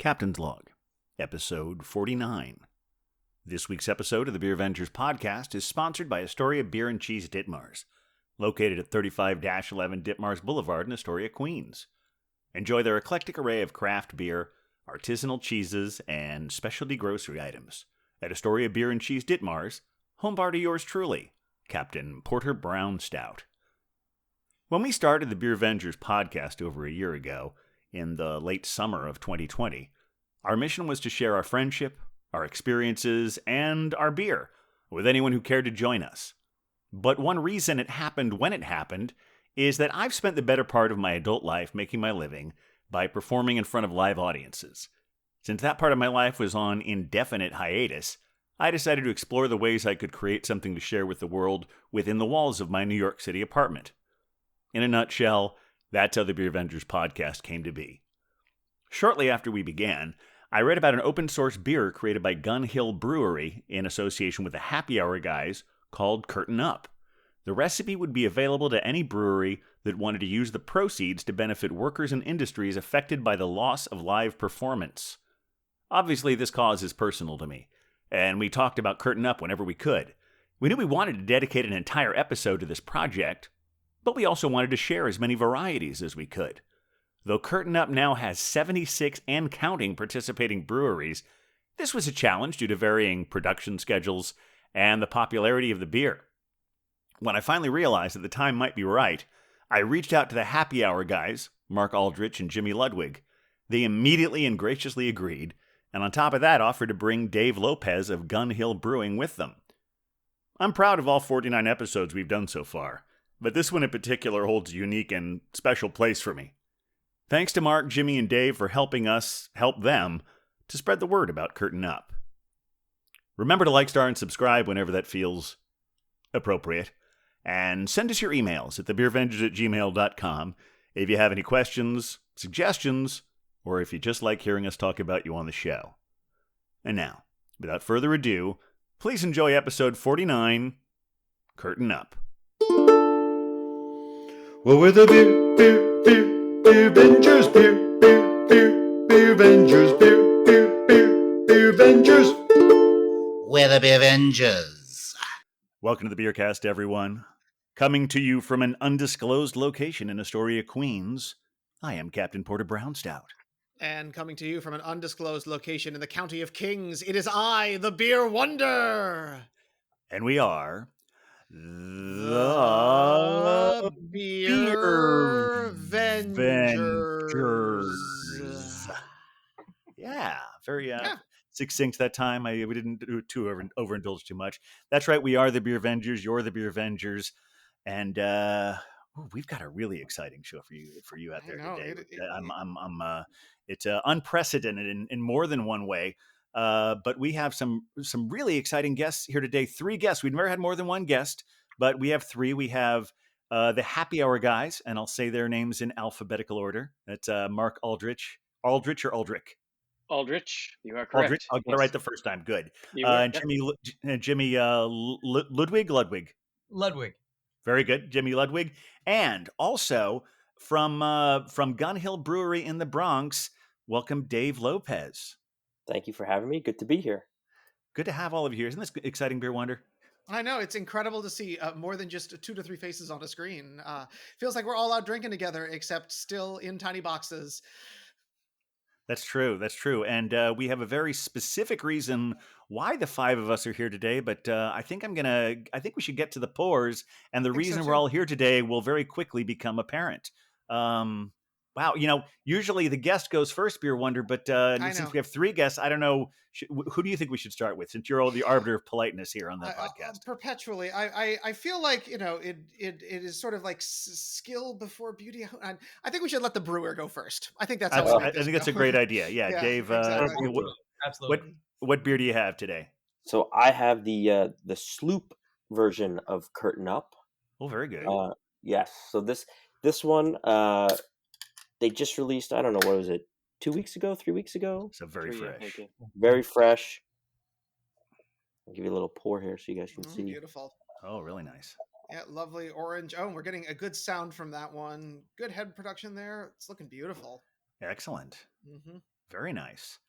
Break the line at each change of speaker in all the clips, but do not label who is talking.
Captain's Log, Episode 49. This week's episode of the Beer Vengers podcast is sponsored by Astoria Beer and Cheese Ditmars, located at 35-11 Ditmars Boulevard in Astoria, Queens. Enjoy their eclectic array of craft beer, artisanal cheeses, and specialty grocery items at Astoria Beer and Cheese Ditmars, home bar to yours truly, Captain Porter Brown Stout. When we started the Beer Vengers podcast over a year ago, in the late summer of 2020, our mission was to share our friendship, our experiences, and our beer with anyone who cared to join us. But one reason it happened when it happened is that I've spent the better part of my adult life making my living by performing in front of live audiences. Since that part of my life was on indefinite hiatus, I decided to explore the ways I could create something to share with the world within the walls of my New York City apartment. In a nutshell, that's how the Beer Vengers podcast came to be. Shortly after we began, I read about an open-source beer created by Gun Hill Brewery in association with the Happy Hour guys called Curtain Up. The recipe would be available to any brewery that wanted to use the proceeds to benefit workers in industries affected by the loss of live performance. Obviously, this cause is personal to me, and we talked about Curtain Up whenever we could. We knew we wanted to dedicate an entire episode to this project, but we also wanted to share as many varieties as we could. Though Curtain Up now has 76 and counting participating breweries, this was a challenge due to varying production schedules and the popularity of the beer. When I finally realized that the time might be right, I reached out to the Happy Hour guys, Mark Aldrich and Jimmy Ludwig. They immediately and graciously agreed, and on top of that offered to bring Dave Lopez of Gun Hill Brewing with them. I'm proud of all 49 episodes we've done so far, but this one in particular holds a unique and special place for me. Thanks to Mark, Jimmy, and Dave for helping us help them to spread the word about Curtain Up. Remember to like, star, and subscribe whenever that feels appropriate. And send us your emails at thebeervengers@gmail.com if you have any questions, suggestions, or if you just like hearing us talk about you on the show. And now, without further ado, please enjoy episode 49, Curtain Up.
Well, we're the Beer Vengers, Beer Vengers, Beer Vengers.
We're the Beer Vengers.
Welcome to the Beercast, everyone. Coming to you from an undisclosed location in Astoria, Queens, I am Captain Porter Brown Stout.
And coming to you from an undisclosed location in the County of Kings, it is I, the Beer Wonder.
And we are the
Beer Vengers.
Yeah, very succinct that time. We didn't do it overindulge too much. That's right. We are the Beer Vengers. You're the Beer Vengers, and we've got a really exciting show for you out there today. It's unprecedented in more than one way. But we have some really exciting guests here today. 3 guests. We've never had more than one guest, but we have 3. We have the Happy Hour guys, and I'll say their names in alphabetical order. That's Mark Aldrich. Aldrich or Aldrich?
Aldrich, you are correct.
Aldrich. I'll get it right the first time. Good.
And
Jimmy Ludwig.
Ludwig.
Very good, Jimmy Ludwig. And also from Gun Hill Brewery in the Bronx, welcome Dave Lopez.
Thank you for having me. Good to be here.
Good to have all of you here. Isn't this exciting, Beer Wonder?
I know, it's incredible to see more than just 2 to 3 faces on a screen. Feels like we're all out drinking together, except still in tiny boxes.
That's true. And we have a very specific reason why the 5 of us are here today, but I think we should get to the pours, and the reason we're all here today will very quickly become apparent. Wow, usually the guest goes first, Beer Wonder, but since we have 3 guests, I don't know, who do you think we should start with, since you're all the arbiter of politeness here on the podcast?
Perpetually. I feel like, it is sort of like skill before beauty. I think we should let the brewer go first. I think that's
I think that's a great idea. Yeah, Dave,
exactly.
Absolutely.
What beer do you have today?
So I have the Sloop version of Curtain Up.
Oh, very good.
Yes. So this one, they just released, I don't know, what was it, 2 weeks ago, 3 weeks ago?
So very fresh.
Very fresh. I'll give you a little pour here so you guys can see.
Beautiful.
Oh, really nice.
Yeah, lovely orange. Oh, and we're getting a good sound from that one. Good head production there. It's looking beautiful.
Excellent.
Mm-hmm.
Very nice.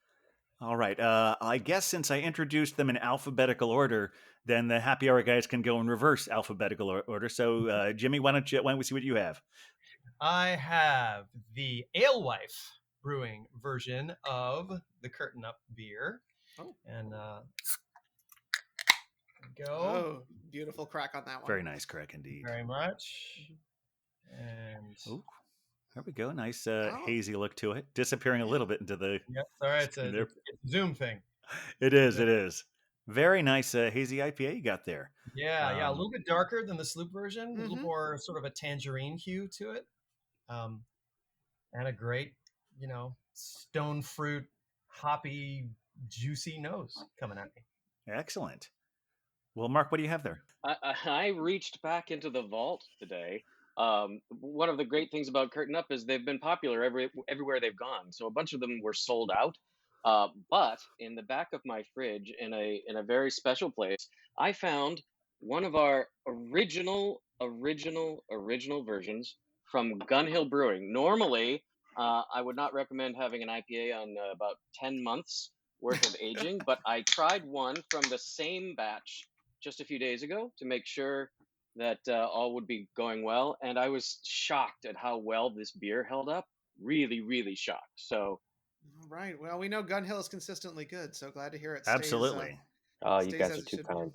All right. I guess since I introduced them in alphabetical order, then the happy hour guys can go in reverse alphabetical order. So, Jimmy, why don't we see what you have?
I have the Alewife Brewing version of the Curtain Up beer.
Oh.
And there we go.
Oh, beautiful crack on that one.
Very nice crack indeed.
Very much. And
Ooh, there we go. Nice hazy look to it. Disappearing a little bit into the.
yep, sorry, it's a Zoom thing.
It is. It is. Very nice hazy IPA you got there.
Yeah, a little bit darker than the Sloop version. A little more sort of a tangerine hue to it. And a great, stone fruit, hoppy, juicy nose coming at me.
Excellent. Well, Mark, what do you have there?
I reached back into the vault today. One of the great things about Curtain Up is they've been popular everywhere they've gone. So a bunch of them were sold out. But in the back of my fridge, in a very special place, I found one of our original versions from Gun Hill Brewing. Normally, I would not recommend having an IPA on about 10 months worth of aging, but I tried one from the same batch just a few days ago to make sure that all would be going well. And I was shocked at how well this beer held up. Really, really shocked. So,
all right. Well, we know Gun Hill is consistently good, so glad to hear it.
Absolutely.
Oh, you guys are too kind.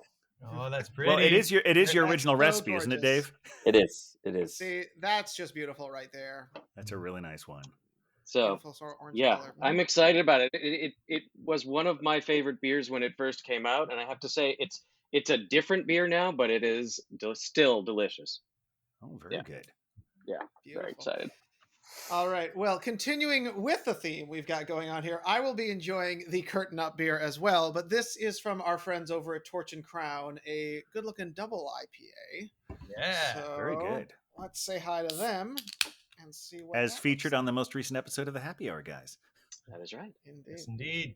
Oh, that's pretty.
Well, it is your
That's
original
so
recipe, isn't it, Dave?
It is. It is.
See, that's just beautiful right there.
That's a really nice one.
So
Beautiful sort of orange
yeah,
color.
I'm excited about it. It was one of my favorite beers when it first came out, and I have to say it's a different beer now, but it is still delicious.
Oh, very good.
Yeah,
Beautiful.
very excited.
All right. Well, continuing with the theme we've got going on here, I will be enjoying the Curtain Up beer as well, but this is from our friends over at Torch and Crown, a good-looking double IPA.
Yeah,
So
very good.
Let's say hi to them and see what
As
that
featured
looks
on the most recent episode of the Happy Hour guys.
That is right.
like. Indeed.
yes, indeed.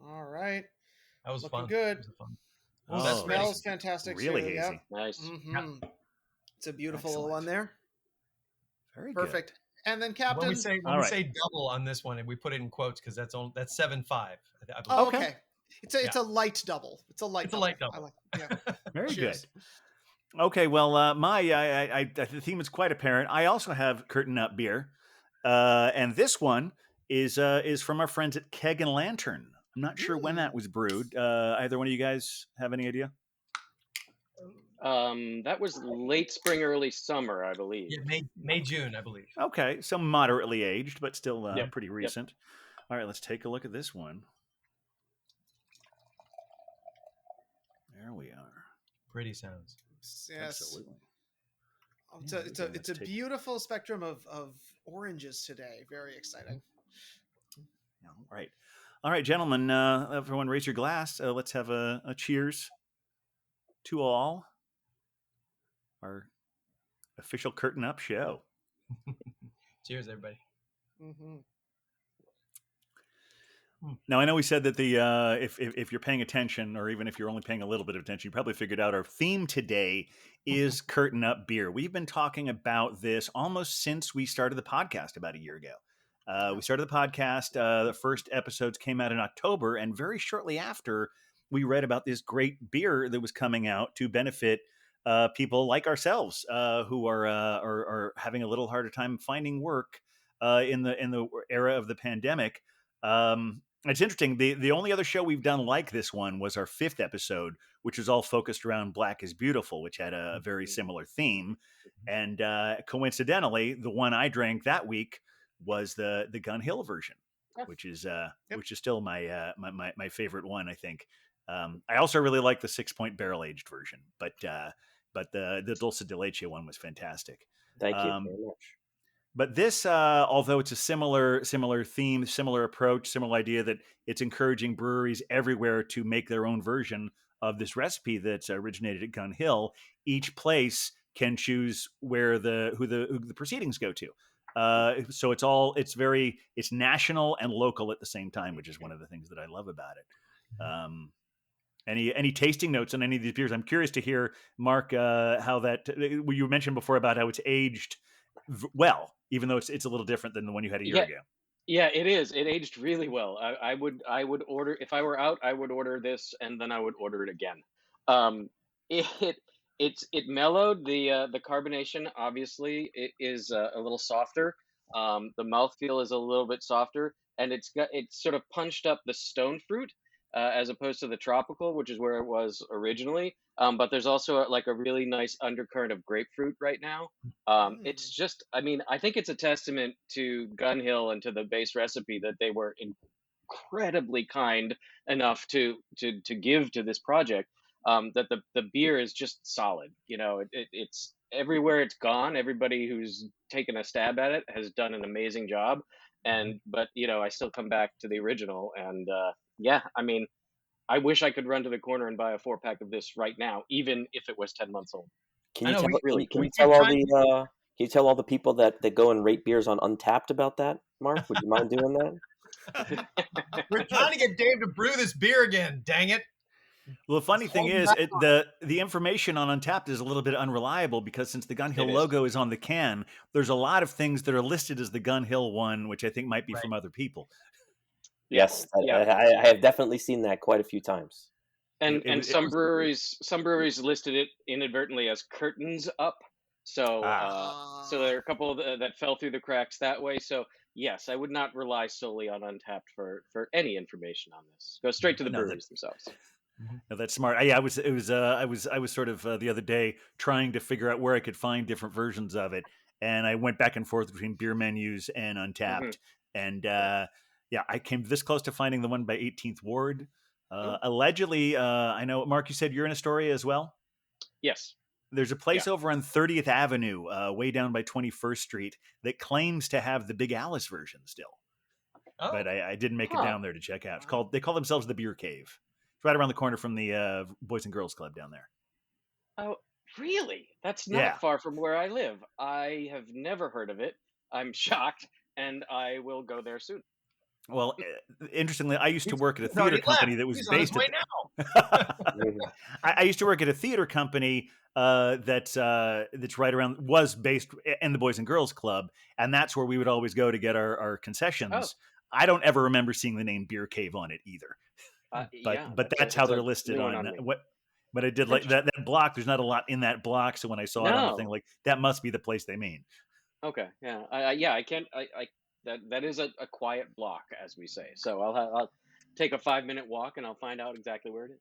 All right.
That was
Looking
fun.
good.
That was fun.
Oh,
Ooh,
That
that's
very
smells fantastic.
really
too.
hazy.
Yep.
Nice.
Mhm. It's a beautiful little
Excellent.
one there.
Very good.
Perfect. And then
When
Captain.
we say
All right.
say double on this one, and we put it in quotes because that's 7.5. I believe.
Oh,
Okay.
okay. It's a light double. It's a light
It's a
double.
light double.
I like, yeah.
Very
Cheers.
good. Okay, well, the theme is quite apparent. I also have Curtain Up beer, and this one is from our friends at Keg and Lantern. I'm not sure when that was brewed. Either one of you guys have any idea?
That was late spring, early summer, I believe.
Yeah, May, June, I believe.
Okay, so moderately aged, but still
Yep,
pretty recent. All right, let's take a look at this one. There we are.
Pretty sounds.
Yes.
Absolutely.
It's
Yeah,
a it's
okay,
a it's a
let's take-
beautiful spectrum of oranges today. Very exciting.
All right, gentlemen. Everyone, raise your glass. Let's have a cheers to all. Our official Curtain Up show.
Cheers, everybody.
Mm-hmm.
Now, I know we said that the if you're paying attention, or even if you're only paying a little bit of attention, you probably figured out our theme today is Curtain Up beer. We've been talking about this almost since we started the podcast about a year ago. We started the podcast. The first episodes came out in October, and very shortly after, we read about this great beer that was coming out to benefit people like ourselves who are having a little harder time finding work in the era of the pandemic. It's interesting. The only other show we've done like this one was our 5th episode, which was all focused around Black is Beautiful, which had a very similar theme. And coincidentally, the one I drank that week was the Gun Hill version, which is still my my favorite one, I think. I also really like the 6-point barrel aged version, but the Dulce de Leche one was fantastic.
Thank you very much.
But this, although it's a similar theme, similar approach, similar idea that it's encouraging breweries everywhere to make their own version of this recipe that's originated at Gun Hill, each place can choose where who the proceedings go to. So it's national and local at the same time, which is one of the things that I love about it. Any tasting notes on any of these beers? I'm curious to hear, Mark, how that you mentioned before about how it's aged well, even though it's a little different than the one you had a year ago.
Yeah, it is. It aged really well. I would order if I were out. I would order this, and then I would order it again. Um, it it mellowed the carbonation. Obviously, it is a little softer. The mouthfeel is a little bit softer, and it's sort of punched up the stone fruit as opposed to the tropical, which is where it was originally. But there's also like a really nice undercurrent of grapefruit right now. It's
Mm.
just, I mean, I think it's a testament to Gun Hill and to the base recipe that they were incredibly kind enough to give to this project. That the beer is just solid. You know, it's everywhere it's gone. Everybody who's taken a stab at it has done an amazing job.
Mhm.
And but you know, I still come back to the original. And yeah, I mean, I wish I could run to the corner and buy a 4 pack of this right now, even if it was 10 months old.
Can
I
you
know
tell
we
Really
can
could.
you
we've
tell all
tried.
can you tell all the people that go and rate beers on Untapped about that, Mark? Would you mind doing that?
We're trying to get Dave to brew this beer again. Dang it!
Well, the funny thing
Holding
is,
back on
the information on Untapped is a little bit unreliable because since the Gun Hill
It is.
logo is on the can, there's a lot of things that are listed as the Gun Hill one, which I think might be
Right.
from other people.
Yeah,
Yes,
yeah.
I have definitely seen that quite a few times.
And
It,
some
was
breweries listed it inadvertently as curtains up. So
ah.
so there are a couple that fell through the cracks that way. So yes, I would not rely solely on Untapped for any information on this. Go straight to the
No, that
breweries themselves.
Mhm.
no, that's smart. Yeah, I was sort of the other day trying to figure out where I could find different versions of it, and I went back and forth between beer menus and
Hmm.
Untapped, and
Yeah.
yeah, I came this close to finding the one by 18th Ward.
Oh,
Allegedly, I know Mark. You said you're in Astoria as well.
yes.
There's a
Yeah.
place over on 30th Avenue, way down by 21st Street, that claims to have the Big Alice version still, but
Oh,
I didn't make it
Huh.
down there to check out.
Wow.
They call themselves the Beer Cave. It's right around the corner from the Boys and Girls Club down there.
Oh, really? That's
Yeah.
not far from where I live. I have never heard of it. I'm shocked, and I will go there soon.
Well, interestingly, I used to work at a
he's
theater
already left.
company that was
He's on his
based
way
at.
now.
Mhm.
I used to work at a theater company that's right around was based in the Boys and Girls Club, and that's where we would always go to get our
Oh,
concessions. I don't ever remember seeing the name Beer Cave on it either,
yeah.
but that's how
It's
they're
a
listed
new one
on
on me.
what. But I did like
Interesting.
that block. There's not a lot in that block, so when I saw it on the thing,
No.
like that must be the place they mean.
Okay. Yeah. Yeah. I can't. I that is a quiet block, as we say. So I'll take a 5 minute walk, and I'll find out exactly where it is.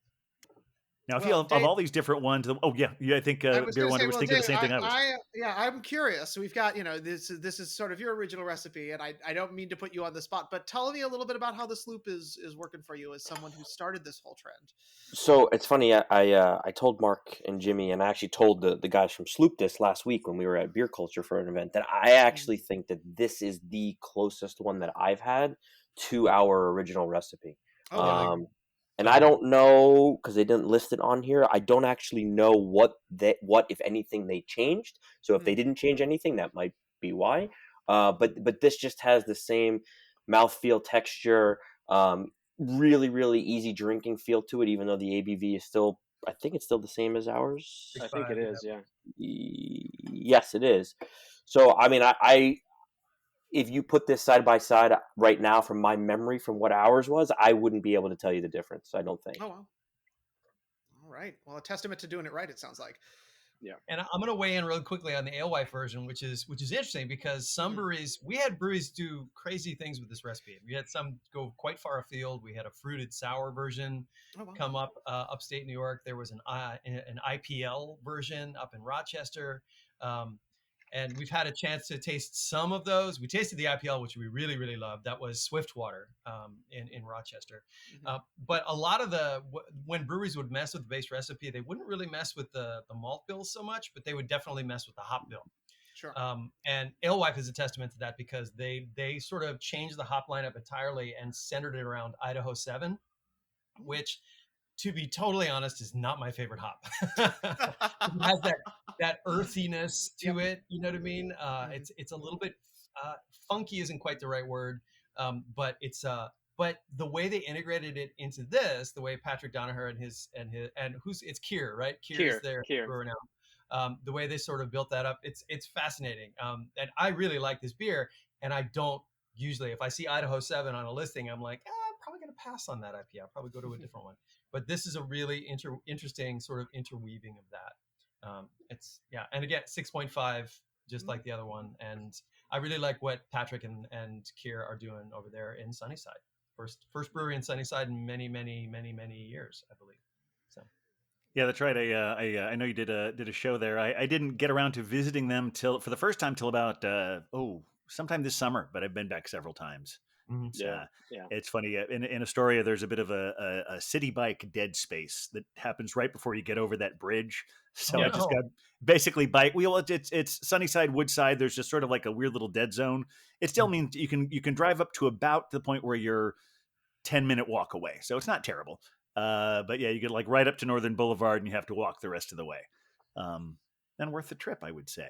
Now, if you
Well,
of
Dave,
all these different ones, oh yeah, I think
I was
Beer
going to
Wonder
say,
was
well,
thinking the
Dave,
same thing I was.
yeah, I'm curious. So we've got, this is sort of your original recipe, and I don't mean to put you on the spot, but tell me a little bit about how the sloop is working for you as someone who started this whole trend.
So it's funny. I told Mark and Jimmy, and I actually told the guys from Sloop this last week when we were at Beer Culture for an event that I
Mm.
actually think that this is the closest one that I've had to our original recipe.
Oh,
Really?
wow.
Um, and I
Okay.
don't know because they didn't list it on here. I don't actually know what if anything they changed. So if they
Mm.
didn't change anything, that might be why. But this just has the same mouthfeel, texture. Really easy drinking feel to it, even though the ABV is still, I think it's still the same as ours.
I think
6.5.
it
Yeah.
is. Yeah.
Yes, it is. So I mean, I if you put this side by side right now from my memory from what ours was, I wouldn't be able to tell you the difference. I don't think.
Oh, wow. All right. Well, a testament to doing it right, it sounds like.
Yeah.
And I'm going to weigh in really quickly on the alewife version, which is interesting because some breweries, we had breweries do crazy things with this recipe. We had some go quite far afield. We had a fruited sour version
Oh, wow.
come up upstate New York. There was an IPL version up in Rochester. And we've had a chance to taste some of those. We tasted the IPL, which we really, really loved. That was Swiftwater in Rochester.
Mhm.
But a lot of when breweries would mess with the base recipe, they wouldn't really mess with the malt bills so much, but they would definitely mess with the hop bill.
Sure.
And Alewife is a testament to that because they sort of changed the hop lineup entirely and centered it around Idaho 7, which, to be totally honest, is not my favorite hop. It has that earthiness to it. You know what I mean? It's a little bit funky isn't quite the right word, but but the way they integrated it into this, the way Patrick Donaher and it's Kier, right? Kier's their
Kier.
brewer now. The way they sort of built that up, it's fascinating. And I really like this beer, and I don't usually if I see Idaho 7 on a listing, I'm like, I'm probably going to pass on that IPA. I'll probably go to a different one. But this is a really interesting sort of interweaving of that. It's and again 6.5, just like the other one. And I really like what Patrick and Keir are doing over there in Sunnyside. First brewery in Sunnyside in many years, I believe. So.
Yeah, that's right. I know you did a show there. I didn't get around to visiting them for the first time till about sometime this summer, but I've been back several times.
Mm-hmm.
It's funny. In Astoria, there's a bit of a city bike dead space that happens right before you get over that bridge. So I just got basically bike. It's Sunnyside, Woodside. There's just sort of like a weird little dead zone. It still means you can drive up to about the point where you're 10-minute walk away. So it's not terrible. But yeah, you get like right up to Northern Boulevard and you have to walk the rest of the way. And worth the trip, I would say.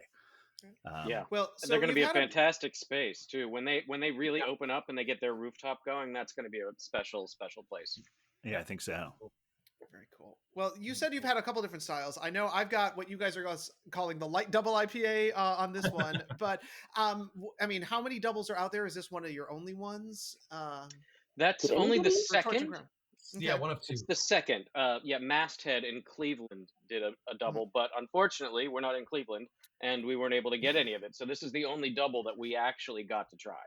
Well, so
they're going to be a fantastic space too. When they really open up and they get their rooftop going, that's going to be a special place.
Yeah, I think so.
Very cool. Well, you said you've had a couple different styles. I know I've got what you guys are calling the light double IPA on this one, but I mean, how many doubles are out there? Is this one of your only ones?
That's only the second.
Okay.
Yeah, one of two.
It's the second. Masthead in Cleveland did a double, but unfortunately, we're not in Cleveland, and we weren't able to get any of it. So this is the only double that we actually got to try.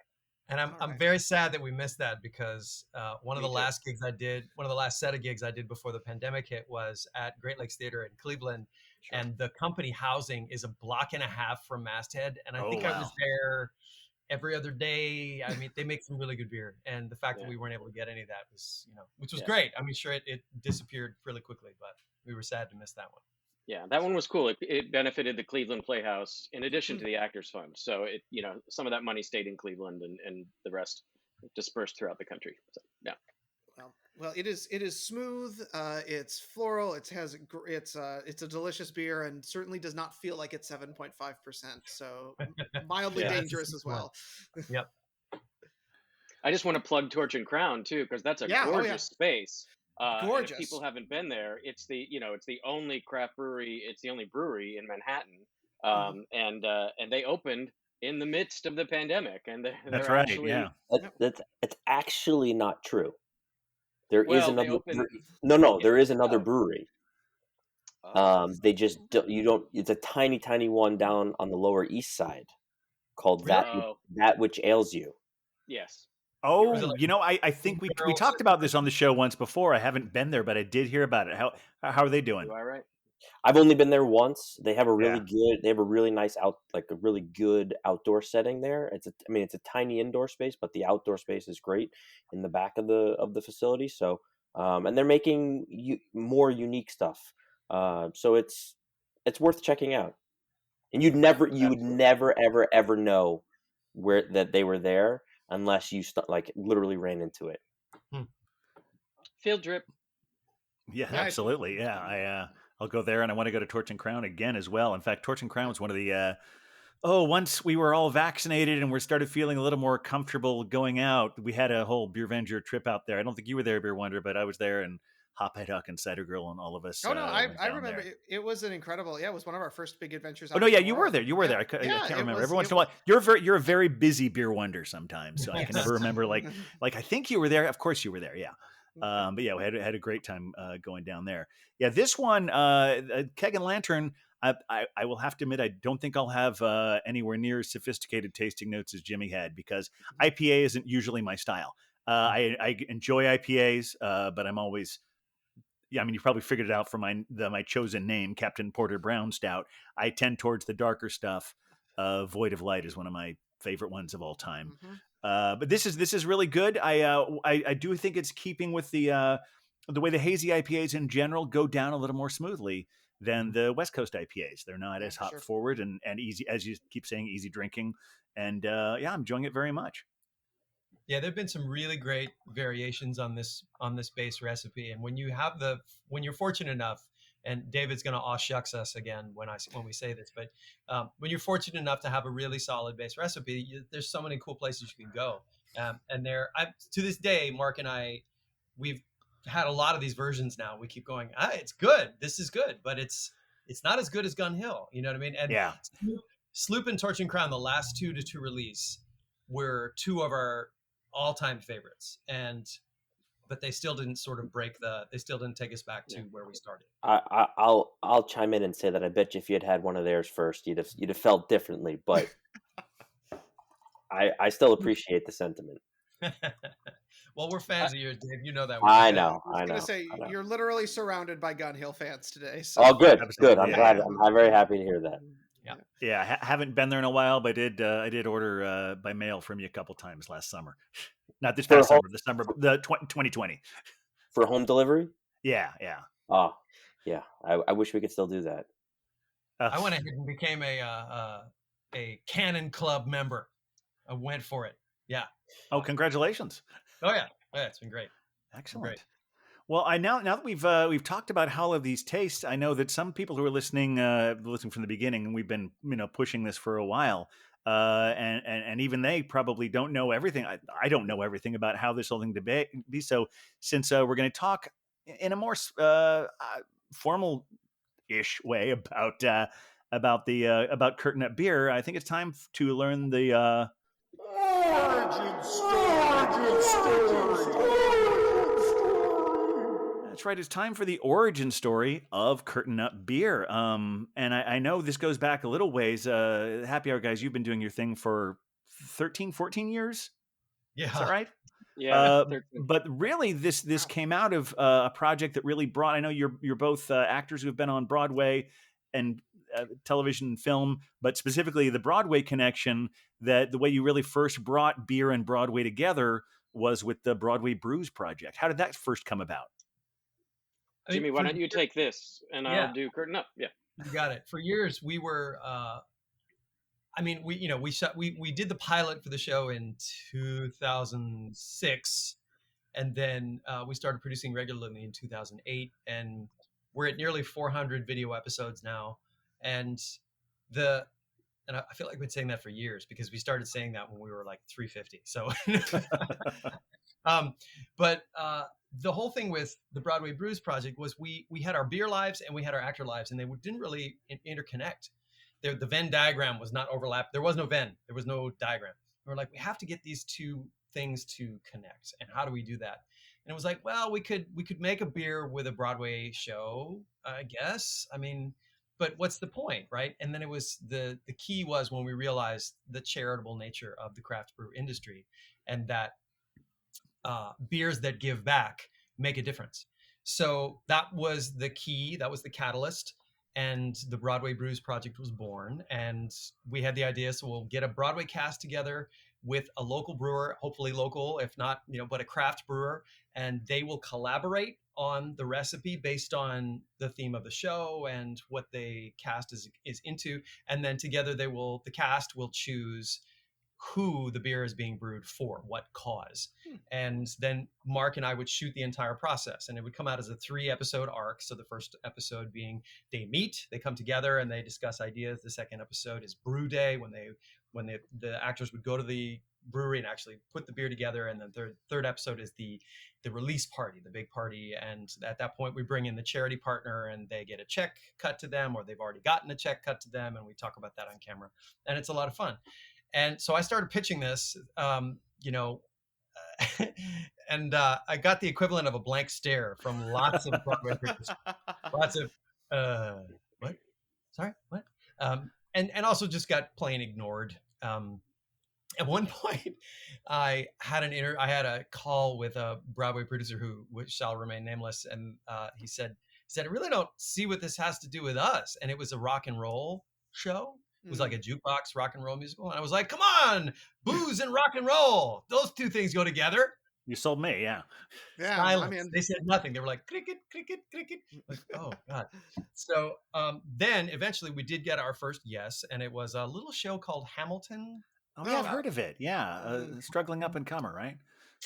And I'm very sad that we missed that because one of the last set of gigs I did before the pandemic hit was at Great Lakes Theater in Cleveland, and the company housing is a block and a half from Masthead, and I think I was there every other day. I mean, they make some really good beer, and the fact that we weren't able to get any of that was, which was great. I mean, sure, it disappeared really quickly, but we were sad to miss that one.
Yeah, that one was cool. It benefited the Cleveland Playhouse in addition to the Actors Fund. So some of that money stayed in Cleveland, and the rest dispersed throughout the country. So, yeah.
Well, it is smooth. It's floral. It's a delicious beer, and certainly does not feel like it's 7.5%. So mildly dangerous as well.
Yep.
I just want to plug Torch and Crown too, because that's a gorgeous space.
Gorgeous.
If people haven't been there, it's the only craft brewery. It's the only brewery in Manhattan, and they opened in the midst of the pandemic, and
that's right.
Actually,
that's actually not true. There is another. There is another brewery. They just don't. It's a tiny one down on the Lower East Side, called That Which Ails You.
Yes.
Oh, I think we talked about this on the show once before. I haven't been there, but I did hear about it. How are they doing?
All right.
I've only been there once. They have a really nice a really good outdoor setting there. It's a tiny indoor space, but the outdoor space is great in the back of the facility. So, and they're making more unique stuff. So it's worth checking out. And you would never ever know that they were there unless you literally ran into it.
Field trip.
Yeah, absolutely. Yeah, I'll go there, and I want to go to Torch and Crown again as well. In fact, Torch and Crown was one of the once we were all vaccinated and we started feeling a little more comfortable going out, we had a whole Beer Venger trip out there. I don't think you were there, Beer Wonder, but I was there, and Hophead Huck and Cider Girl and all of us.
Oh no, I remember it was an incredible. Yeah, it was one of our first big adventures.
Oh no, yeah, you were there. You were there. I can't remember. Every once in a while, you're a very busy Beer Wonder sometimes, so I can never remember. Like I think you were there. Of course you were there. Yeah. But yeah, we had a great time going down there. Yeah, this one, Keg and Lantern, I will have to admit, I don't think I'll have anywhere near as sophisticated tasting notes as Jimmy had, because IPA isn't usually my style. I enjoy IPAs, but I'm always, you probably figured it out from my chosen name, Captain Porter Brown Stout. I tend towards the darker stuff. Void of Light is one of my favorite ones of all time. But this is really good. I do think it's keeping with the way the hazy IPAs in general go down a little more smoothly than the West Coast IPAs. They're not as hop forward and easy, as you keep saying, easy drinking. And I'm enjoying it very much.
Yeah, there've been some really great variations on this base recipe. And when you're fortunate enough, and David's going to aw shucks us again when we say this, but when you're fortunate enough to have a really solid base recipe, there's so many cool places you can go. And to this day, Mark and I, we've had a lot of these versions now. We keep going, it's good. This is good, but it's not as good as Gun Hill. You know what I mean? And Sloop and Torch and Crown, the last 2-2 release, were two of our all-time favorites, but they still didn't sort of they still didn't take us back to where we started.
I'll chime in and say that I bet you if you had one of theirs first, you'd have felt differently. But I still appreciate the sentiment.
Well, we're fans of yours, Dave. You know that.
I know.
I was going to say, you're literally surrounded by Gun Hill fans today. So.
Oh, good,
Absolutely.
good. I'm glad. I'm very happy to hear that.
Yeah, haven't been there in a while, but I did order by mail from you a couple times last summer. Not this past summer, the 2020.
For home delivery?
Yeah.
Oh, yeah. I wish we could still do that.
I went ahead and became a Canon Club member. I went for it. Yeah.
Oh, congratulations.
Oh yeah, it's been great.
Excellent.
Great.
Well, now that we've talked about all of these tastes, I know that some people who are listening from the beginning, and we've been pushing this for a while, and even they probably don't know everything. I don't know everything about how this whole thing to be. So since we're going to talk in a more formal-ish way about Curtain Up Beer, I think it's time to learn the origin story. That's right. It's time for the origin story of Curtain Up Beer. And I know this goes back a little ways. Happy Hour guys, you've been doing your thing for 13, 14 years?
Yeah.
Is that right?
Yeah.
But really, this came out of a project that really brought. I know you're both actors who have been on Broadway and television and film, but specifically the Broadway connection. That the way you really first brought beer and Broadway together was with the Broadway Brews project. How did that first come about?
Jimmy, why don't you take this and I'll do Curtain Up? Yeah,
you got it. For years, we were. We did the pilot for the show in 2006, and then we started producing regularly in 2008, and we're at nearly 400 video episodes now, and I feel like we've been saying that for years because we started saying that when we were like 350. So, but the whole thing with the Broadway Brews project was we had our beer lives and we had our actor lives, and they didn't really interconnect. The Venn diagram was not overlapped. There was no Venn. There was no diagram. We were like, we have to get these two things to connect. And how do we do that? And it was like, well, we could make a beer with a Broadway show, I guess. I mean, but what's the point, right? And then it was the key was when we realized the charitable nature of the craft brew industry, and that beers that give back make a difference. So that was the key. That was the catalyst. And the Broadway Brews project was born. And we had the idea, so we'll get a Broadway cast together with a local brewer, hopefully local, if not, but a craft brewer, and they will collaborate on the recipe based on the theme of the show and what the cast is into. And then together the cast will choose who the beer is being brewed for, what cause. And then Mark and I would shoot the entire process, and it would come out as a 3-episode arc. So the first episode being they meet, they come together and they discuss ideas. The second episode is brew day, when the actors would go to the brewery and actually put the beer together. And then third episode is the release party, the big party. And at that point we bring in the charity partner and they get a check cut to them, or they've already gotten a check cut to them. And we talk about that on camera, and it's a lot of fun. And so I started pitching this, and I got the equivalent of a blank stare from lots of Broadway producers. Lots of, what? Sorry, what? And also just got plain ignored. At one point, I had a call with a Broadway producer which shall remain nameless, and he said, I really don't see what this has to do with us. And it was a rock and roll show. It was like a jukebox rock and roll musical. And I was like, come on, booze and rock and roll. Those two things go together.
You sold me, yeah.
Yeah.
Silence.
I mean,
they said nothing. They were like, cricket, cricket, cricket. Like, oh, God. So then eventually we did get our first yes. And it was a little show called Hamilton.
Oh, yeah, I've heard of it. Yeah. Struggling up and comer, right?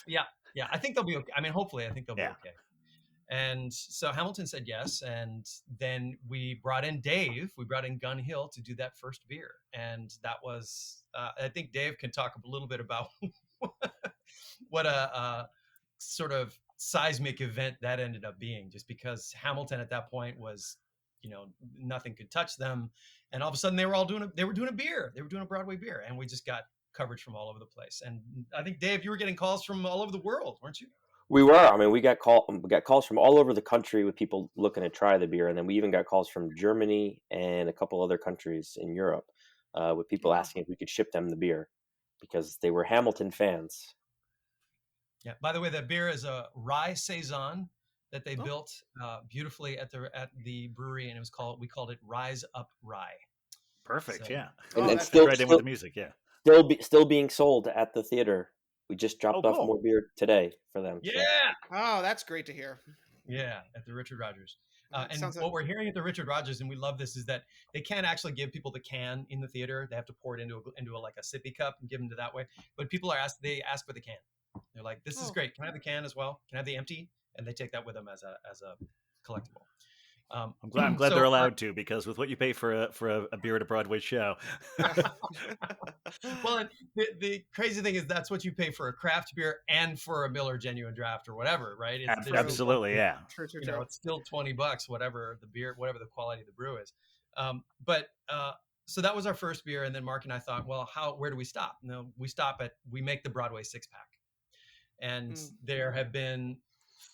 Yeah. Yeah. I think they'll be okay. I mean, hopefully, I think they'll be okay. And so Hamilton said yes. And then we brought in Dave. We brought in Gun Hill to do that first beer. And that was, I think Dave can talk a little bit about what a sort of seismic event that ended up being, just because Hamilton at that point was, nothing could touch them. And all of a sudden they were doing a beer. They were doing a Broadway beer. And we just got coverage from all over the place. And I think, Dave, you were getting calls from all over the world, weren't you?
We were. I mean, we got calls from all over the country with people looking to try the beer, and then we even got calls from Germany and a couple other countries in Europe with people asking if we could ship them the beer because they were Hamilton fans.
Yeah. By the way, that beer is a rye saison that they built beautifully at the brewery, and we called it Rise Up Rye.
Perfect.
So,
yeah.
And
That's right in with the music. Yeah.
Still being sold at the theater. We just dropped off more beer today for them.
Yeah.
So.
Oh, that's great to hear.
Yeah, at the Richard Rogers. And
Sounds
what we're hearing at the Richard Rogers, and we love this, is that they can't actually give people the can in the theater. They have to pour it into like a sippy cup and give them to that way. But people they ask for the can. They're like, "This is great. Can I have the can as well? Can I have the empty?" And they take that with them as a collectible.
I'm glad they're allowed to, because with what you pay for a beer at a Broadway show.
Well, and the crazy thing is that's what you pay for a craft beer and for a Miller Genuine Draft or whatever, right?
Absolutely, yeah.
True.
It's still $20, whatever the beer, whatever the quality of the brew is. So that was our first beer, and then Mark and I thought, well, where do we stop? No, we make the Broadway 6-pack, and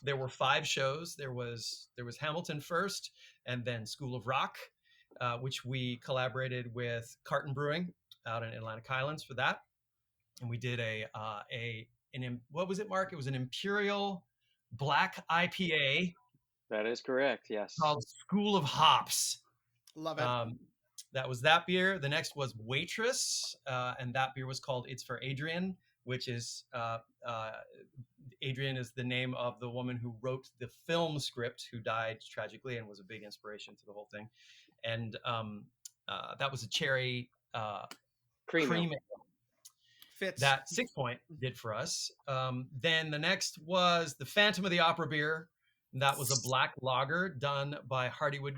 there were 5 shows. There was Hamilton first, and then School of Rock, which we collaborated with Carton Brewing out in Atlantic Highlands for that. And we did what was it, Mark? It was an Imperial Black IPA.
That is correct. Yes.
Called School of Hops.
Love it.
That was that beer. The next was Waitress, and that beer was called It's for Adrian, which is Adrian is the name of the woman who wrote the film script, who died tragically and was a big inspiration to the whole thing. And that was a cherry cream ale.
Fits.
That 6 Point did for us. Then the next was the Phantom of the Opera beer. That was a black lager done by Hardywood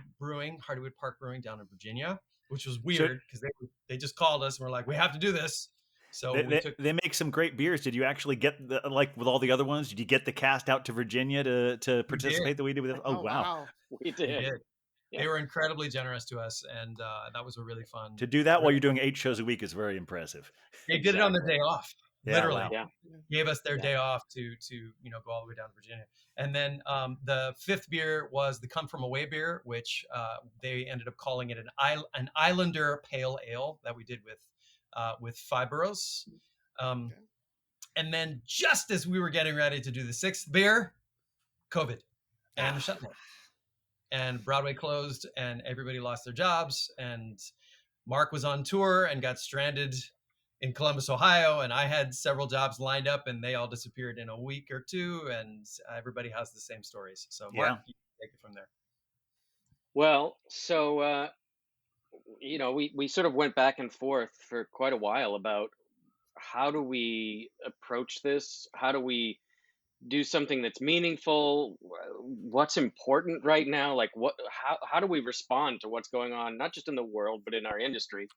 Park Brewing down in Virginia, which was weird because they just called us and were like, we have to do this. So
they make some great beers. Did you actually get like with all the other ones? Did you get the cast out to Virginia to participate that we did with it? Oh wow.
We did.
Yeah. They were incredibly generous to us, and that was a really fun.
To do that while you're doing 8 shows a week is very impressive.
They did it on the day off. Literally.
Wow.
Yeah.
Gave us their day off to go all the way down to Virginia. And then the 5th beer was the Come From Away beer, which they ended up calling it an Islander Pale Ale that we did with Fiberos. And then just as we were getting ready to do the 6th beer, COVID and the shutdown. And Broadway closed and everybody lost their jobs. And Mark was on tour and got stranded in Columbus, Ohio. And I had several jobs lined up and they all disappeared in a week or two. And everybody has the same stories. So Mark, you can take it from there.
Well, so, we sort of went back and forth for quite a while about how do we approach this? How do we do something that's meaningful? What's important right now? Like how do we respond to what's going on, not just in the world, but in our industry?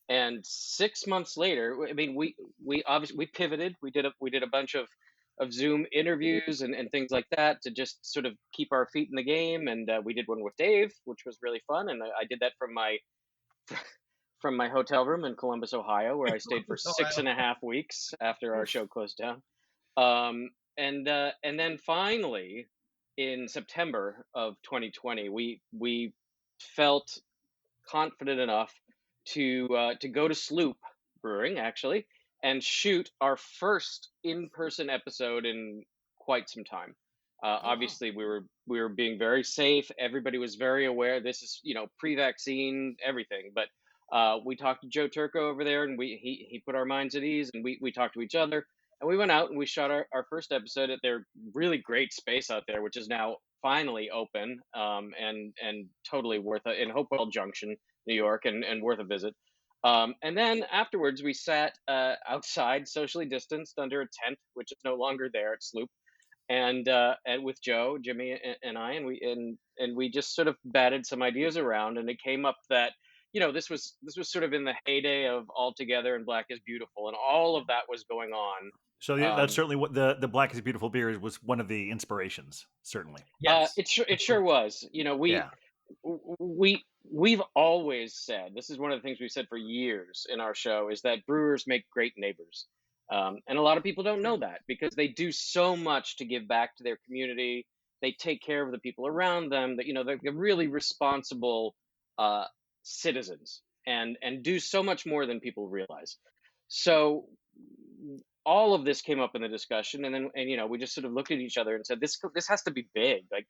And 6 months later, I mean, we obviously pivoted. We did a bunch of Zoom interviews and things like that to just sort of keep our feet in the game. And we did one with Dave, which was really fun. And I did that from my hotel room in Columbus, Ohio, where I stayed for 6.5 weeks after our show closed down. And then finally, in September of 2020, we felt confident enough to go to Sloop Brewing actually and shoot our first in-person episode in quite some time. Obviously, we were being very safe. Everybody was very aware. This is pre-vaccine everything, but we talked to Joe Turco over there, and he put our minds at ease, and we talked to each other. And we went out and we shot our first episode at their really great space out there, which is now finally open and totally worth it, in Hopewell Junction, New York, and worth a visit. And then afterwards, we sat outside, socially distanced, under a tent, which is no longer there at Sloop, and with Joe, Jimmy, and I, and we just sort of batted some ideas around, and it came up that this was sort of in the heyday of All Together and Black is Beautiful, and all of that was going on.
So that's certainly what the Black is Beautiful beer was one of the inspirations, certainly.
Yes.
It sure was. We we've always said, this is one of the things we've said for years in our show, is that brewers make great neighbors. And a lot of people don't know that because they do so much to give back to their community. They take care of the people around them. That they're really responsible uh, citizens and do so much more than people realize. So all of this came up in the discussion, and we just sort of looked at each other and said, this has to be big. Like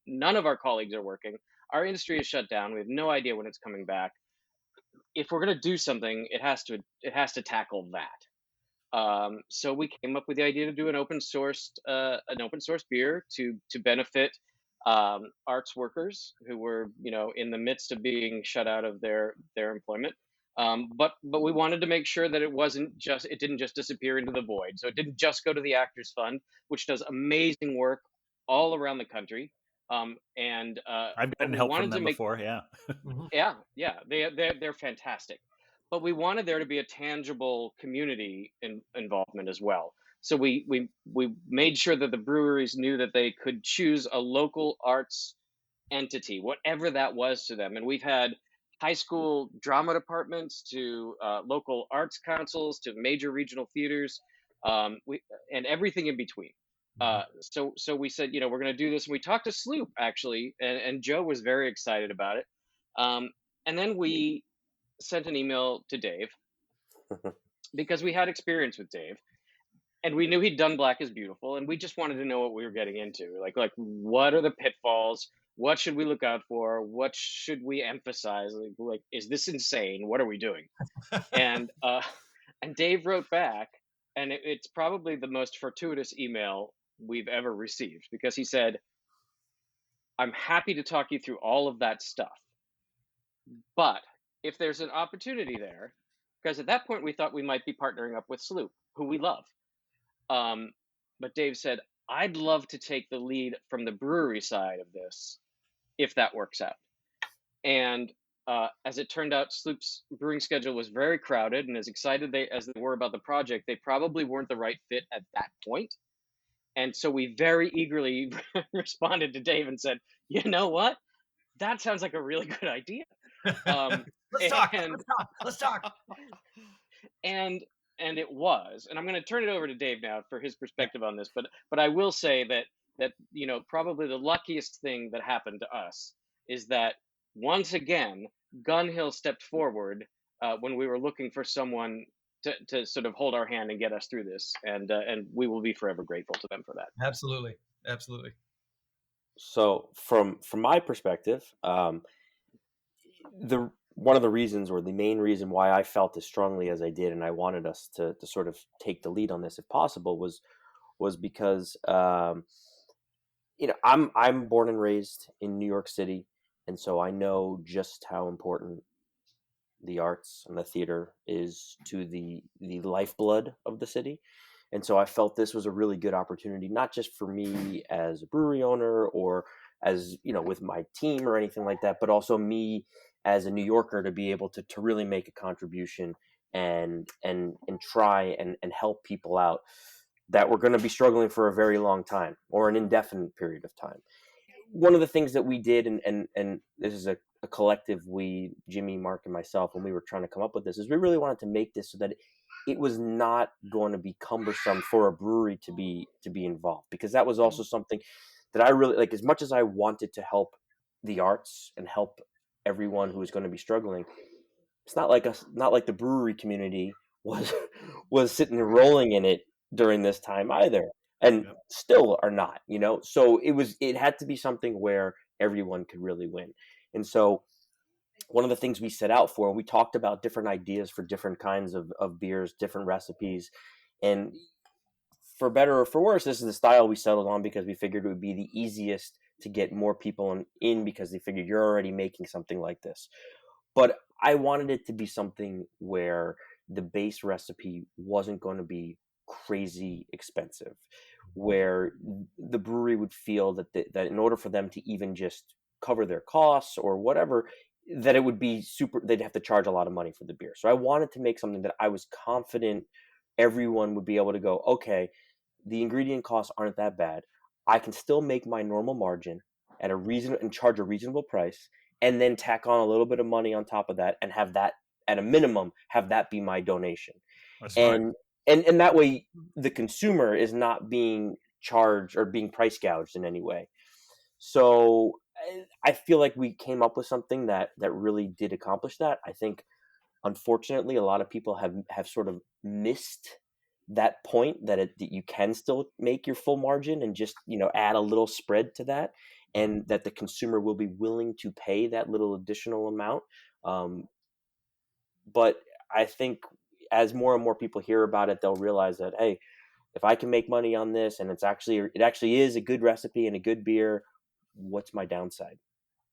none of our colleagues are working. Our industry is shut down. We have no idea when it's coming back. If we're going to do something, it has to tackle that. So we came up with the idea to do an open source beer to benefit arts workers who were in the midst of being shut out of their employment. But we wanted to make sure that it didn't just disappear into the void. So it didn't just go to the Actors Fund, which does amazing work all around the country.
I've
But
gotten
we
help from
wanted to
them
make
before. Yeah.
yeah, they're fantastic. But we wanted there to be a tangible community involvement as well. So we made sure that the breweries knew that they could choose a local arts entity, whatever that was to them. And we've had high school drama departments to local arts councils to major regional theaters, and everything in between. So we said, we're going to do this. And we talked to Sloop actually, and Joe was very excited about it. And then we sent an email to Dave because we had experience with Dave and we knew he'd done Black is Beautiful, and we just wanted to know what we were getting into. Like what are the pitfalls? What should we look out for? What should we emphasize? Like is this insane? What are we doing? And and Dave wrote back, and it's probably the most fortuitous email we've ever received because he said, "I'm happy to talk you through all of that stuff, but if there's an opportunity there," because at that point we thought we might be partnering up with Sloop, who we love. But Dave said, "I'd love to take the lead from the brewery side of this if that works out." And as it turned out, Sloop's brewing schedule was very crowded, and as excited as they were about the project, they probably weren't the right fit at that point. And so we very eagerly responded to Dave and said, "You know what? That sounds like a really good idea."
Let's talk.
And
Let's talk.
and it was, and I'm going to turn it over to Dave now for his perspective on this. But I will say that probably the luckiest thing that happened to us is that once again Gun Hill stepped forward when we were looking for someone to sort of hold our hand and get us through this, and we will be forever grateful to them for that.
Absolutely.
So from my perspective, the one of the reasons, or the main reason why I felt as strongly as I did, and I wanted us to sort of take the lead on this if possible, was because I'm born and raised in New York City, and so I know just how important the arts and the theater is to the lifeblood of the city. And so I felt this was a really good opportunity, not just for me as a brewery owner or as, with my team or anything like that, but also me as a New Yorker to be able to really make a contribution and try and help people out that were going to be struggling for a very long time or an indefinite period of time. One of the things that we did, and this is a collective, we, Jimmy, Mark, and myself, when we were trying to come up with this, is we really wanted to make this so that it was not going to be cumbersome for a brewery to be involved, because that was also something that I really like. As much as I wanted to help the arts and help everyone who was going to be struggling, it's not like the brewery community was sitting and rolling in it during this time either, and still are not, so it had to be something where everyone could really win. And so one of the things we set out for, and we talked about different ideas for different kinds of beers, different recipes, and for better or for worse, this is the style we settled on because we figured it would be the easiest to get more people in because they figured you're already making something like this. But I wanted it to be something where the base recipe wasn't going to be crazy expensive, where the brewery would feel that in order for them to even just cover their costs or whatever, that it would be they'd have to charge a lot of money for the beer. So I wanted to make something that I was confident everyone would be able to go, okay, the ingredient costs aren't that bad. I can still make my normal margin at a reason and charge a reasonable price, and then tack on a little bit of money on top of that, and have that at a minimum, have that be my donation.
That's smart.
And that way the consumer is not being charged or being price gouged in any way. So I feel like we came up with something that really did accomplish that. I think, unfortunately, a lot of people have sort of missed that point that you can still make your full margin and just, add a little spread to that, and that the consumer will be willing to pay that little additional amount. But I think as more and more people hear about it, they'll realize that, hey, if I can make money on this and it actually is a good recipe and a good beer, what's my downside?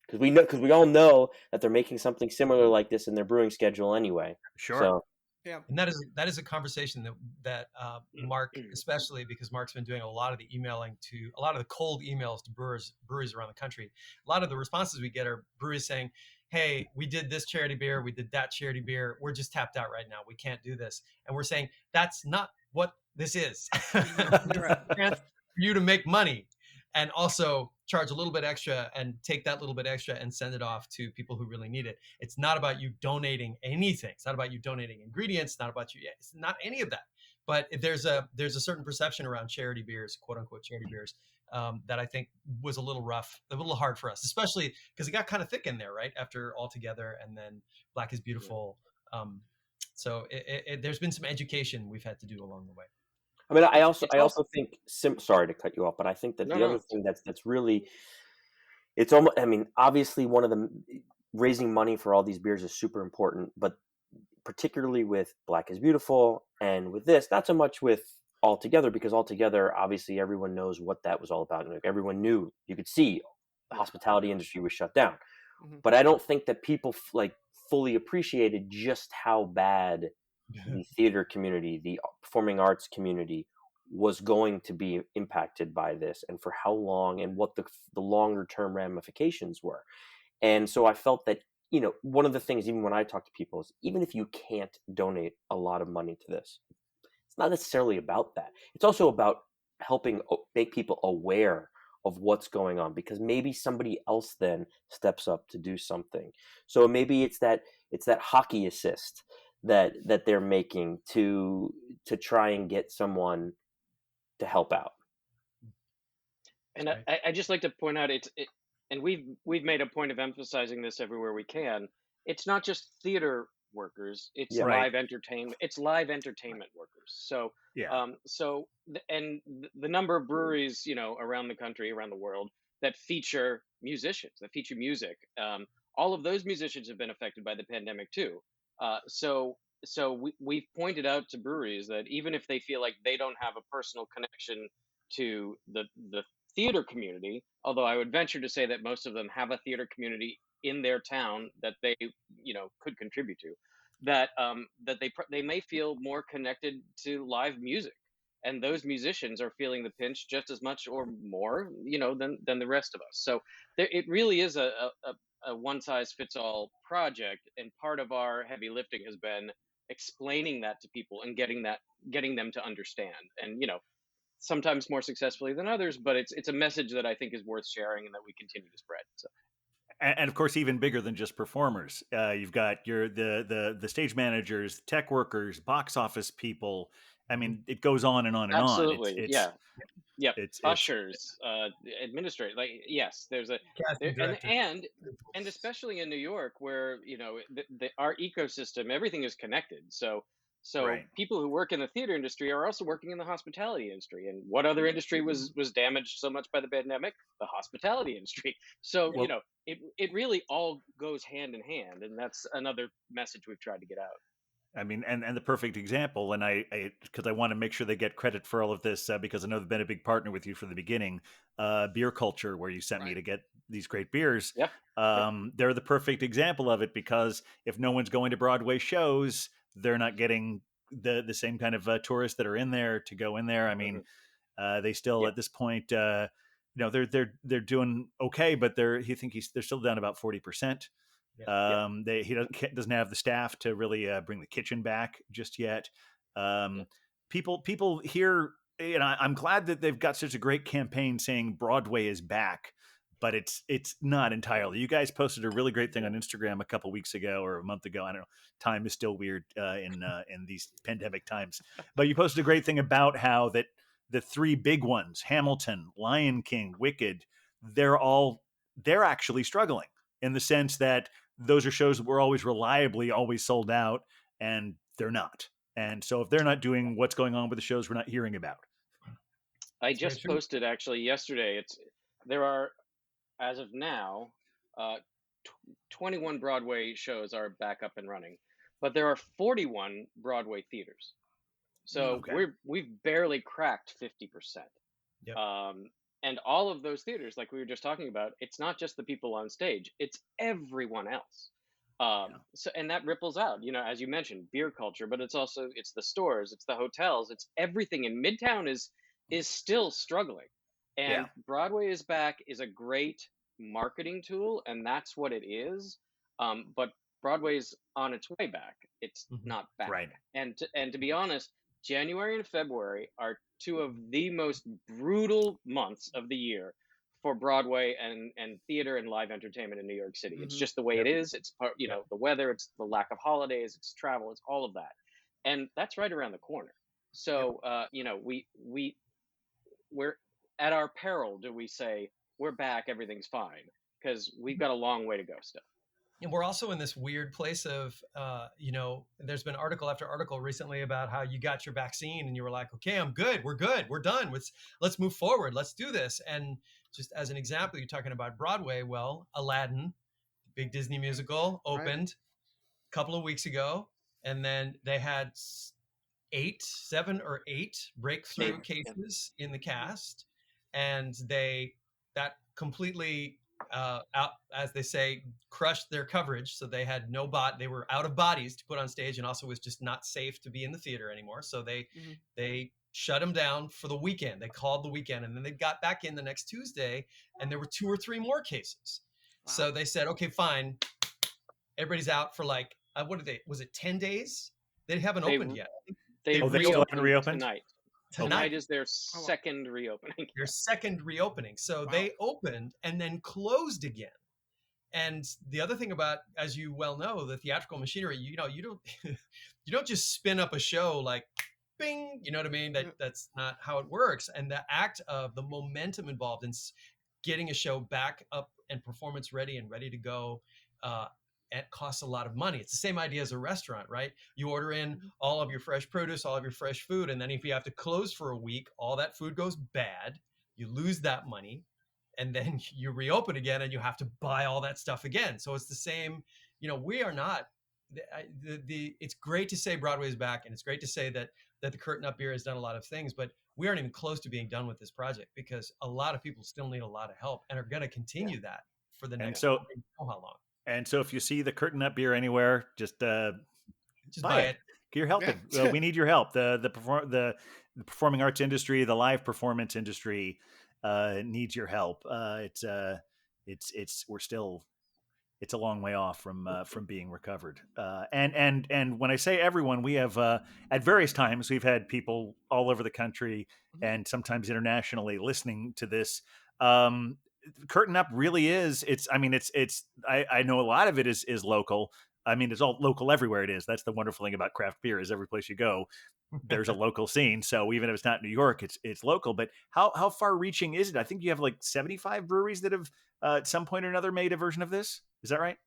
Because we all know that they're making something similar like this in their brewing schedule anyway.
Sure.
So,
Yeah.
And that is a conversation that Mark, especially because Mark's been doing a lot of the cold emails to breweries around the country. A lot of the responses we get are breweries saying, hey, we did this charity beer, we did that charity beer, we're just tapped out right now, we can't do this. And we're saying that's not what this is.
Right.
For you to make money and also charge a little bit extra and take that little bit extra and send it off to people who really need it. It's not about you donating anything. It's not about you donating ingredients. It's not any of that. But there's a certain perception around charity beers, quote unquote charity beers, that I think was a little rough, a little hard for us, especially because it got kind of thick in there, right? After All Together and then Black is Beautiful. So there's been some education we've had to do along the way.
I mean, I also think, sorry to cut you off, but I think that the other thing that's really, it's almost, I mean, obviously one of the, raising money for all these beers is super important, but particularly with Black is Beautiful and with this, not so much with All Together, because All Together, obviously everyone knows what that was all about. And everyone knew, you could see the hospitality industry was shut down.
Mm-hmm.
But I don't think that people fully appreciated just how bad the theater community, the performing arts community was going to be impacted by this, and for how long, and what the longer term ramifications were. And so I felt that, one of the things, even when I talk to people, is even if you can't donate a lot of money to this, it's not necessarily about that. It's also about helping make people aware of what's going on, because maybe somebody else then steps up to do something. So maybe it's that hockey assist that they're making to try and get someone to help out.
And I just like to point out and we've made a point of emphasizing this everywhere we can. It's not just theater workers; it's live entertainment. It's live entertainment workers. So the number of breweries, around the country, around the world, that feature musicians, that feature music. All of those musicians have been affected by the pandemic too. So we've pointed out to breweries that even if they feel like they don't have a personal connection to the theater community, although I would venture to say that most of them have a theater community in their town that they could contribute to, that they may feel more connected to live music, and those musicians are feeling the pinch just as much or more than the rest of us. So it really is a one size fits all project, and part of our heavy lifting has been explaining that to people and getting them to understand, and sometimes more successfully than others, but it's a message that I think is worth sharing and that we continue to spread. So.
And of course, even bigger than just performers, you've got the stage managers, tech workers, box office people. I mean, it goes on and on and
Absolutely.
on.
Yeah. Yep.
It's
ushers, administrators. Yes, there's and especially in New York, where our ecosystem, everything is connected. So
Right.
people who work in the theater industry are also working in the hospitality industry. And what other industry was damaged so much by the pandemic? The hospitality industry. So it really all goes hand in hand, and that's another message we've tried to get out.
I mean, and the perfect example, and because I want to make sure they get credit for all of this, because I know they've been a big partner with you from the beginning. Beer Culture, where you sent me to get these great beers.
Yeah.
They're the perfect example of it, because if no one's going to Broadway shows, they're not getting the same kind of tourists that are in there to go in there. I mean, they still at this point, they're doing okay, but they're still down about 40%. He doesn't have the staff to really bring the kitchen back just yet. People here, I'm glad that they've got such a great campaign saying Broadway is back, but it's not entirely. You guys posted a really great thing on Instagram a couple weeks ago or a month ago. I don't know. Time is still weird in these pandemic times, but you posted a great thing about how that the three big ones, Hamilton, Lion King, Wicked, they're actually struggling in the sense that those are shows that were always reliably always sold out, and they're not. And so if they're not doing what's going on with the shows we're not hearing about.
I
Very
just
true.
posted actually yesterday. There are, as of now, 21 Broadway shows are back up and running, but there are 41 Broadway theaters. So
Okay.
we've barely cracked 50%.
Yep.
And all of those theaters, like we were just talking about, it's not just the people on stage; it's everyone else. So and that ripples out, as you mentioned, beer culture, but it's the stores, it's the hotels, it's everything in Midtown is still struggling.
Yeah.
And Broadway is back is a great marketing tool, and that's what it is. But Broadway's on its way back. It's
Mhm.
not back.
Right.
And to be honest, January and February are two of the most brutal months of the year for Broadway and theater and live entertainment in New York City. It's
Mhm.
just the way it is. It's part,
Yep.
the weather, it's the lack of holidays, it's travel, it's all of that. And that's right around the corner. So, we're at our peril, do we say, we're back, everything's fine, because we've got a long way to go still.
And we're also in this weird place of, there's been article after article recently about how you got your vaccine and you were like, okay, I'm good. We're good. We're done. Let's move forward. Let's do this. And just as an example, you're talking about Broadway. Well, Aladdin, big Disney musical, opened a couple of weeks ago. And then they had 7 or 8 breakthrough cases in the cast. And that completely out, as they say, crushed their coverage. So they had they were out of bodies to put on stage, and also was just not safe to be in the theater anymore. So they shut them down for the weekend. They called the weekend, and then they got back in the next Tuesday, and there were 2 or 3 more cases.
Wow.
So they said, okay, fine, everybody's out for like was it 10 days? They haven't opened yet.
They
still haven't reopened
tonight.
Tonight
Tonight is their second reopening.
Their second reopening. So they opened and then closed again. And the other thing about, as you well know, the theatrical machinery, you don't just spin up a show like bing, you know what I mean? That's not how it works. And the act of the momentum involved in getting a show back up and performance ready and ready to go, it costs a lot of money. It's the same idea as a restaurant, right? You order in all of your fresh produce, all of your fresh food, and then if you have to close for a week, all that food goes bad. You lose that money, and then you reopen again, and you have to buy all that stuff again. So it's the same. We are not. It's great to say Broadway is back, and it's great to say that the Curtain Up Beer has done a lot of things, but we aren't even close to being done with this project because a lot of people still need a lot of help and are going to continue that for the next. I don't know how long.
And so if you see the Curtain Up Beer anywhere, just buy it. You're helping.
Yeah.
We need your help. The performing arts industry, the live performance industry needs your help. It's a long way off from being recovered. And when I say everyone, we have at various times we've had people all over the country and sometimes internationally listening to this. Curtain Up really is. I know a lot of it is local. I mean, it's all local everywhere it is. That's the wonderful thing about craft beer is every place you go, there's a local scene. So even if it's not New York, it's local. But how far reaching is it? I think you have like 75 breweries that have at some point or another made a version of this. Is that right?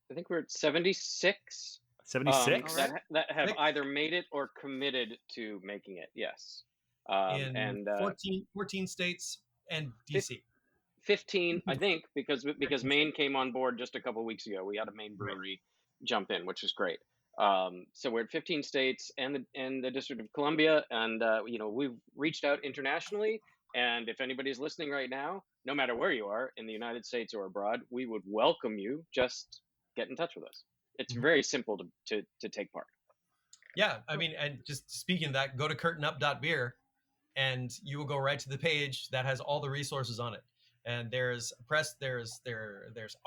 I think we're at 76.
76
that have either made it or committed to making it. Yes.
In 14 states and DC.
15, I think, because Maine came on board just a couple of weeks ago. We had a Maine brewery jump in, which is great. So we're at 15 states and the District of Columbia, and we've reached out internationally. And if anybody's listening right now, no matter where you are in the United States or abroad, we would welcome you. Just get in touch with us. It's very simple to take part.
Yeah, I mean, and just speaking of that, go to curtainup.beer, and you will go right to the page that has all the resources on it. And there's press, there's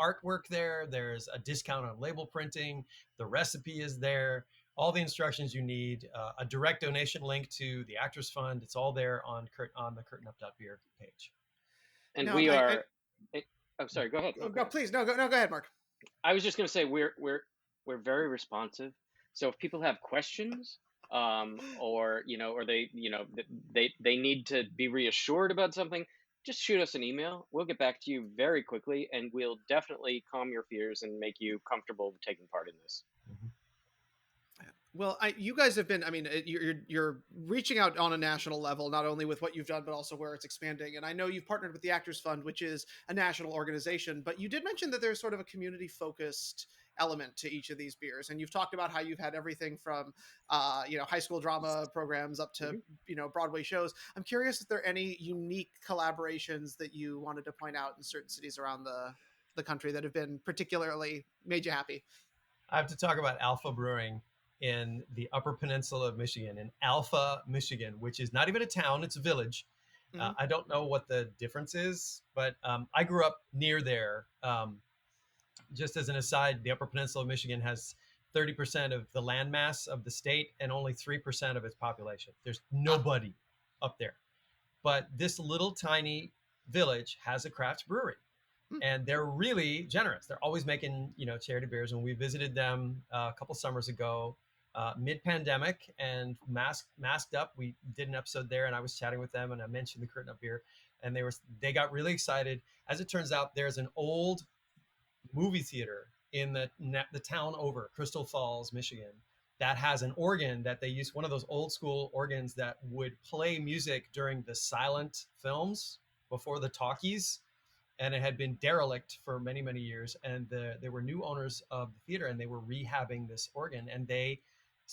artwork there, there's a discount on label printing, the recipe is there, all the instructions you need, a direct donation link to the Actors Fund. It's all there on the curtainup.beer page.
And Oh, sorry. Go ahead.
Oh, no, please, no, go ahead, Mark.
I was just going to say we're very responsive. So if people have questions, or or they need to be reassured about something, just shoot us an email. We'll get back to you very quickly, and we'll definitely calm your fears and make you comfortable taking part in this.
Well, you guys have been. I mean, you're reaching out on a national level, not only with what you've done, but also where it's expanding. And I know you've partnered with the Actors Fund, which is a national organization. But you did mention that there's sort of a community-focused element to each of these beers, and you've talked about how you've had everything from, high school drama programs up to Broadway shows. I'm curious if there are any unique collaborations that you wanted to point out in certain cities around the country that have been particularly made you happy.
I have to talk about Alpha Brewing in the Upper Peninsula of Michigan, in Alpha, Michigan, which is not even a town, it's a village.
Mhm.
I don't know what the difference is, but I grew up near there. Just as an aside, the Upper Peninsula of Michigan has 30% of the landmass of the state and only 3% of its population. There's nobody up there. But this little tiny village has a craft brewery. And they're really generous. They're always making, charity beers. And we visited them a couple summers ago, mid-pandemic, and masked up. We did an episode there, and I was chatting with them, and I mentioned the Curtain Up beer, and they got really excited. As it turns out, there's an old movie theater in the town over, Crystal Falls, Michigan, that has an organ that they use, one of those old school organs that would play music during the silent films before the talkies. And it had been derelict for many, many years. And there were new owners of the theater, and they were rehabbing this organ. And they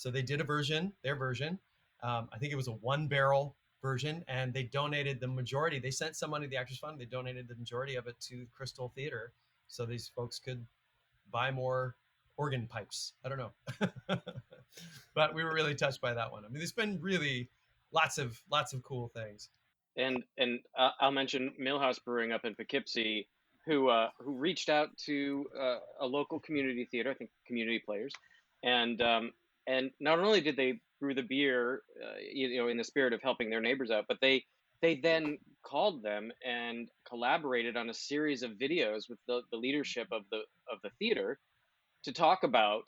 did their version. I think it was a 1-barrel version, and they donated the majority. They sent some money to the Actors Fund. They donated the majority of it to Crystal Theater, so these folks could buy more organ pipes. I don't know, but we were really touched by that one. I mean, there's been really lots of cool things.
And I'll mention Millhouse Brewing up in Poughkeepsie, who reached out to a local community theater, I think Community Players, and not only did they brew the beer, in the spirit of helping their neighbors out, but they then called them and collaborated on a series of videos with the leadership of the theater to talk about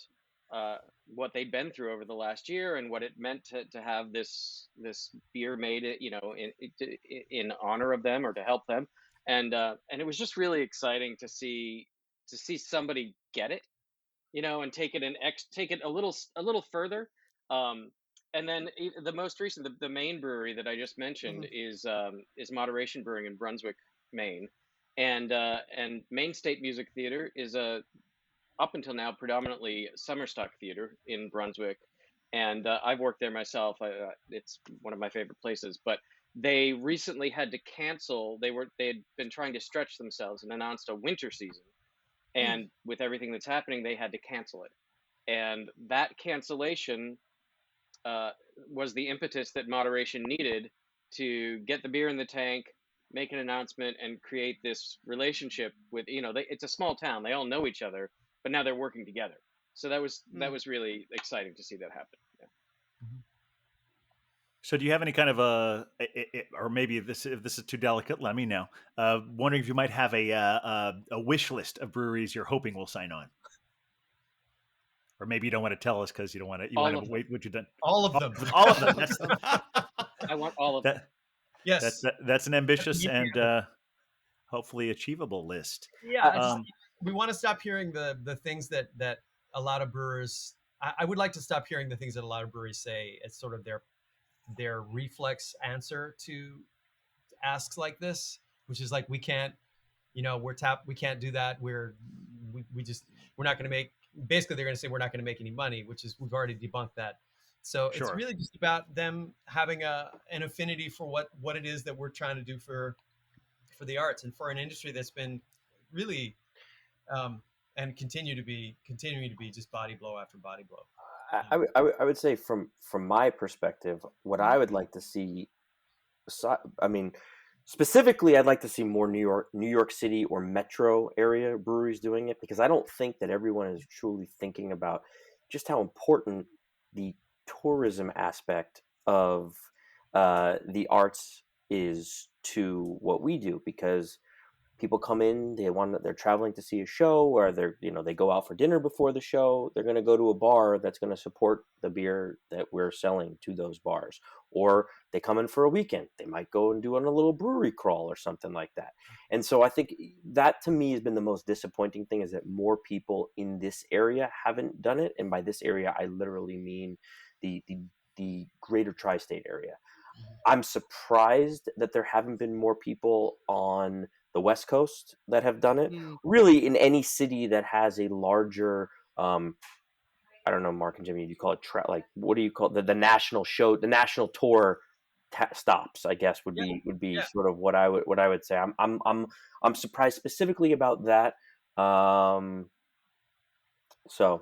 what they'd been through over the last year and what it meant to have this beer made, in honor of them or to help them, and it was just really exciting to see somebody get it, and take it a little further. And then the most recent, the Maine brewery that I just mentioned is Moderation Brewing in Brunswick, Maine, and Maine State Music Theater is up until now predominantly summer stock theater in Brunswick, and I've worked there myself. It's one of my favorite places, but they recently had to cancel. They had been trying to stretch themselves and announced a winter season, and with everything that's happening, they had to cancel it. And that cancellation was the impetus that Moderation needed to get the beer in the tank, make an announcement, and create this relationship with, it's a small town. They all know each other, but now they're working together. So that was really exciting to see that happen. Yeah.
So do you have any kind of or maybe if this is too delicate, let me know. Wondering if you might have a wish list of breweries you're hoping will sign on. Or maybe you don't want to tell us because you don't want to. You want to wait what you've done.
All of them.
All of them.
I want all of them.
Yes.
That's an ambitious and hopefully achievable list.
Yeah. We want to stop hearing the things that a lot of brewers. I would like to stop hearing the things that a lot of breweries say. It's sort of their reflex answer to asks like this, which is like, we can't, we can't do that. We're not going to make. Basically, they're going to say we're not going to make any money, which is, we've already debunked that. So It's really just about them having an affinity for what it is that we're trying to do for the arts and for an industry that's been really and continuing to be just body blow after body blow.
I would say from my perspective, what I would like to see, specifically, I'd like to see more New York City or metro area breweries doing it, because I don't think that everyone is truly thinking about just how important the tourism aspect of the arts is to what we do. Because people come in, they're traveling to see a show, or they go out for dinner before the show. They're going to go to a bar that's going to support the beer that we're selling to those bars. Or they come in for a weekend, they might go and do on a little brewery crawl or something like that. And so I think that to me has been the most disappointing thing, is that more people in this area haven't done it. And by this area, I literally mean the greater tri-state area. I'm surprised that there haven't been more people on the West Coast that have done it. Really, in any city that has a larger, I don't know, Mark and Jimmy, you call it what do you call the national show, the national tour stops? I guess would be sort of what I would say. I'm surprised specifically about that. So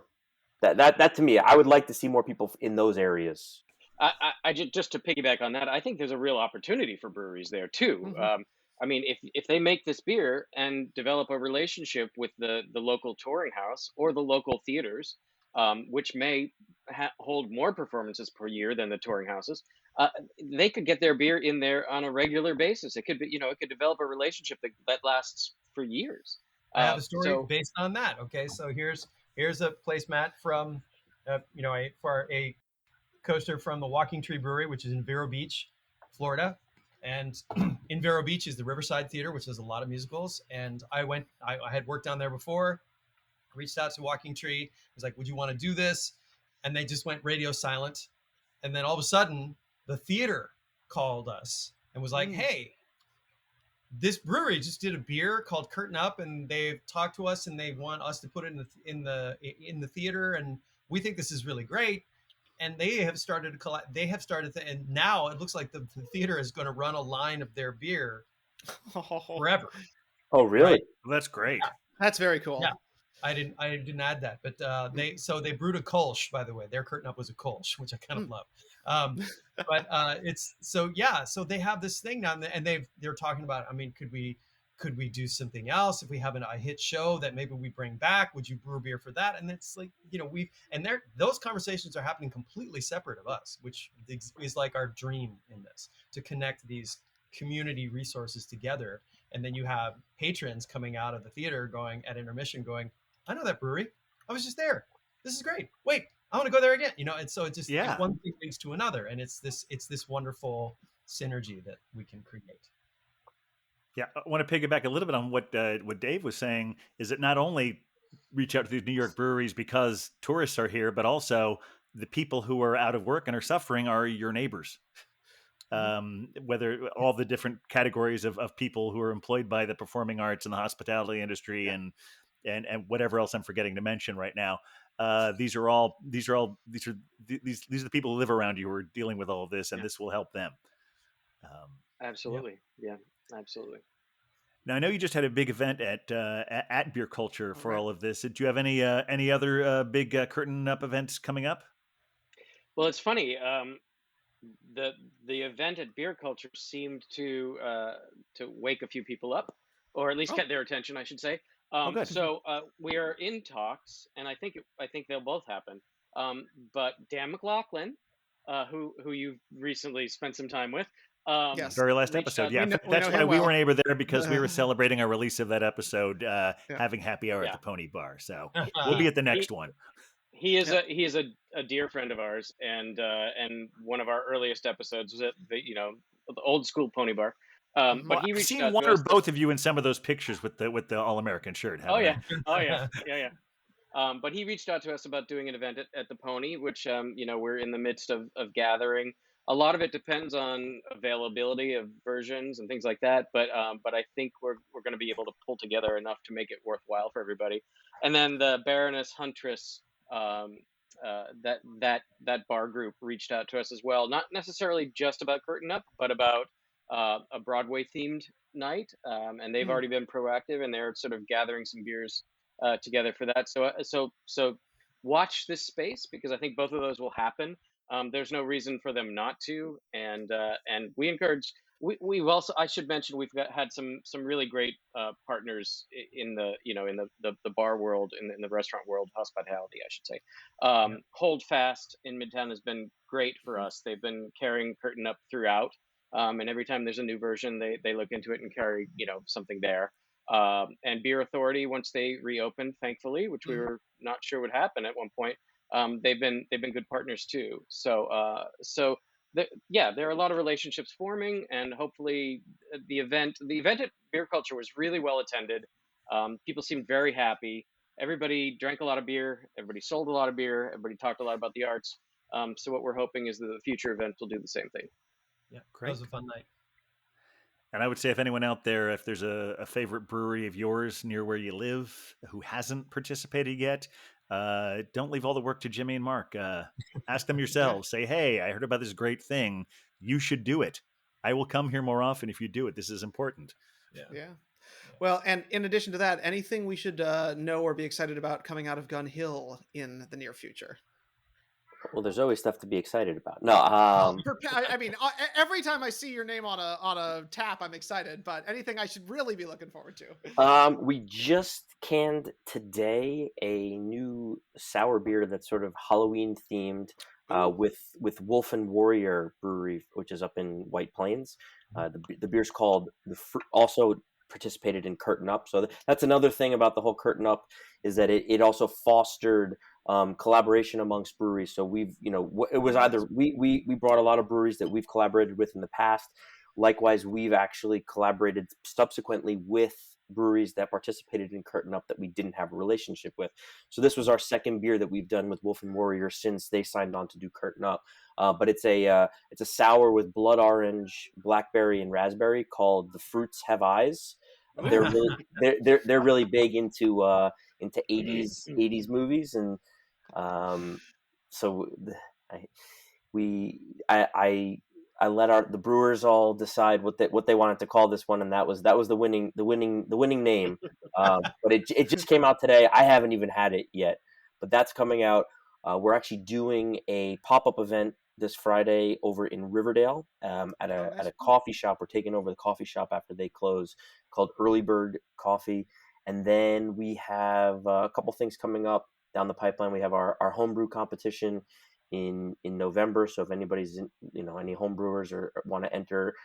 that to me, I would like to see more people in those areas.
I just to piggyback on that, I think there's a real opportunity for breweries there too. I mean, if they make this beer and develop a relationship with the local touring house or the local theaters, which may hold more performances per year than the touring houses, they could get their beer in there on a regular basis. It could be, it could develop a relationship that lasts for years.
I have a story based on that. Okay, so here's a placemat from, for a coaster from the Walking Tree Brewery, which is in Vero Beach, Florida. And in Vero Beach is the Riverside Theater, which does a lot of musicals. And I had worked down there before, reached out to Walking Tree, was like, would you want to do this? And they just went radio silent. And then all of a sudden, the theater called us and was like, hey, this brewery just did a beer called Curtain Up, and they've talked to us and they want us to put it in the theater. And we think this is really great. And they have started to collect. They have started to, and now it looks like the theater is going to run a line of their beer forever.
Oh, really?
Right? Well, that's great.
Yeah. That's very cool.
Yeah, I didn't add that, but they brewed a Kolsch, by the way. Their Curtain Up was a Kolsch, which I kind of love. But so they have this thing now, and they're talking about. I mean, could we do something else if we have a hit show that maybe we bring back? Would you brew beer for that? And it's like, those conversations are happening completely separate of us, which is like our dream in this, to connect these community resources together. And then you have patrons coming out of the theater at intermission going, I know that brewery. I was just there. This is great. Wait, I want to go there again. And so it just one thing leads to another. And it's this wonderful synergy that we can create.
Yeah, I want to piggyback a little bit on what Dave was saying, is that not only reach out to these New York breweries because tourists are here, but also the people who are out of work and are suffering are your neighbors. Whether all the different categories of people who are employed by the performing arts and the hospitality industry and whatever else I'm forgetting to mention right now. These are the people who live around you who are dealing with all of this, and this will help them.
Absolutely. Yeah, absolutely.
Now, I know you just had a big event at Beer Culture for all of this. Did you have any other big Curtain Up events coming up?
Well, it's funny. The event at Beer Culture seemed to wake a few people up, or at least get their attention, I should say. So we are in talks, and I think they'll both happen. But Dan McLaughlin, who you've recently spent some time with,
very last episode. That's why we weren't able there, because we were celebrating our release of that episode, having happy hour at the Pony Bar. So we'll be at the next one.
He is a dear friend of ours, and one of our earliest episodes was at the old school Pony Bar. But he reached
I've seen
out
one
to
or
us
both of you in some of those pictures with the All American shirt.
Oh yeah. But he reached out to us about doing an event at the Pony, which we're in the midst of gathering. A lot of it depends on availability of versions and things like that, but I think we're going to be able to pull together enough to make it worthwhile for everybody. And then the Baroness Huntress, that bar group reached out to us as well, not necessarily just about Curtain Up, but about a Broadway themed night, and they've already been proactive, and they're sort of gathering some beers together for that. So watch this space, because I think both of those will happen. There's no reason for them not to, and we encourage. We've also, I should mention, we've had some really great partners in the bar world, in the restaurant world, hospitality, I should say. Hold Fast in Midtown has been great for us. They've been carrying Curtain Up throughout, and every time there's a new version, they look into it and carry something there. And Beer Authority, once they reopened, thankfully, which we were not sure would happen at one point, they've been good partners too. Yeah, there are a lot of relationships forming, and hopefully the event at Beer Culture was really well attended. People seemed very happy. Everybody drank a lot of beer. Everybody sold a lot of beer. Everybody talked a lot about the arts. So what we're hoping is that the future events will do the same thing.
Yeah,
Great.
That was a fun night.
And I would say if anyone out there, if there's a favorite brewery of yours near where you live who hasn't participated yet, don't leave all the work to Jimmy and Mark. Ask them yourselves. Say, hey, I heard about this great thing. You should do it. I will come here more often if you do it. This is important.
Yeah. Well, and in addition to that, anything we should know or be excited about coming out of Gun Hill in the near future?
Well, there's always stuff to be excited about. No,
I mean, every time I see your name on a tap, I'm excited. But anything I should really be looking forward to?
We just canned today a new sour beer that's sort of Halloween themed, with Wolf and Warrior Brewery, which is up in White Plains. The beer's called also participated in Curtain Up. So that's another thing about the whole Curtain Up, is that it also fostered collaboration amongst breweries. So we've, it was either we brought a lot of breweries that we've collaborated with in the past. Likewise, we've actually collaborated subsequently with breweries that participated in Curtain Up that we didn't have a relationship with. So this was our second beer that we've done with Wolf and Warrior since they signed on to do Curtain Up. But it's a sour with blood orange, blackberry, and raspberry called The Fruits Have Eyes. They're really big into 80s movies, and so I let the brewers all decide what they wanted to call this one, and that was the winning name. But it just came out today. I haven't even had it yet, but that's coming out. We're actually doing a pop-up event this Friday over in Riverdale at a coffee shop. We're taking over the coffee shop after they close, called Early Bird Coffee. And then we have a couple things coming up down the pipeline. We have our homebrew competition in November. So if anybody's any home brewers or want to enter,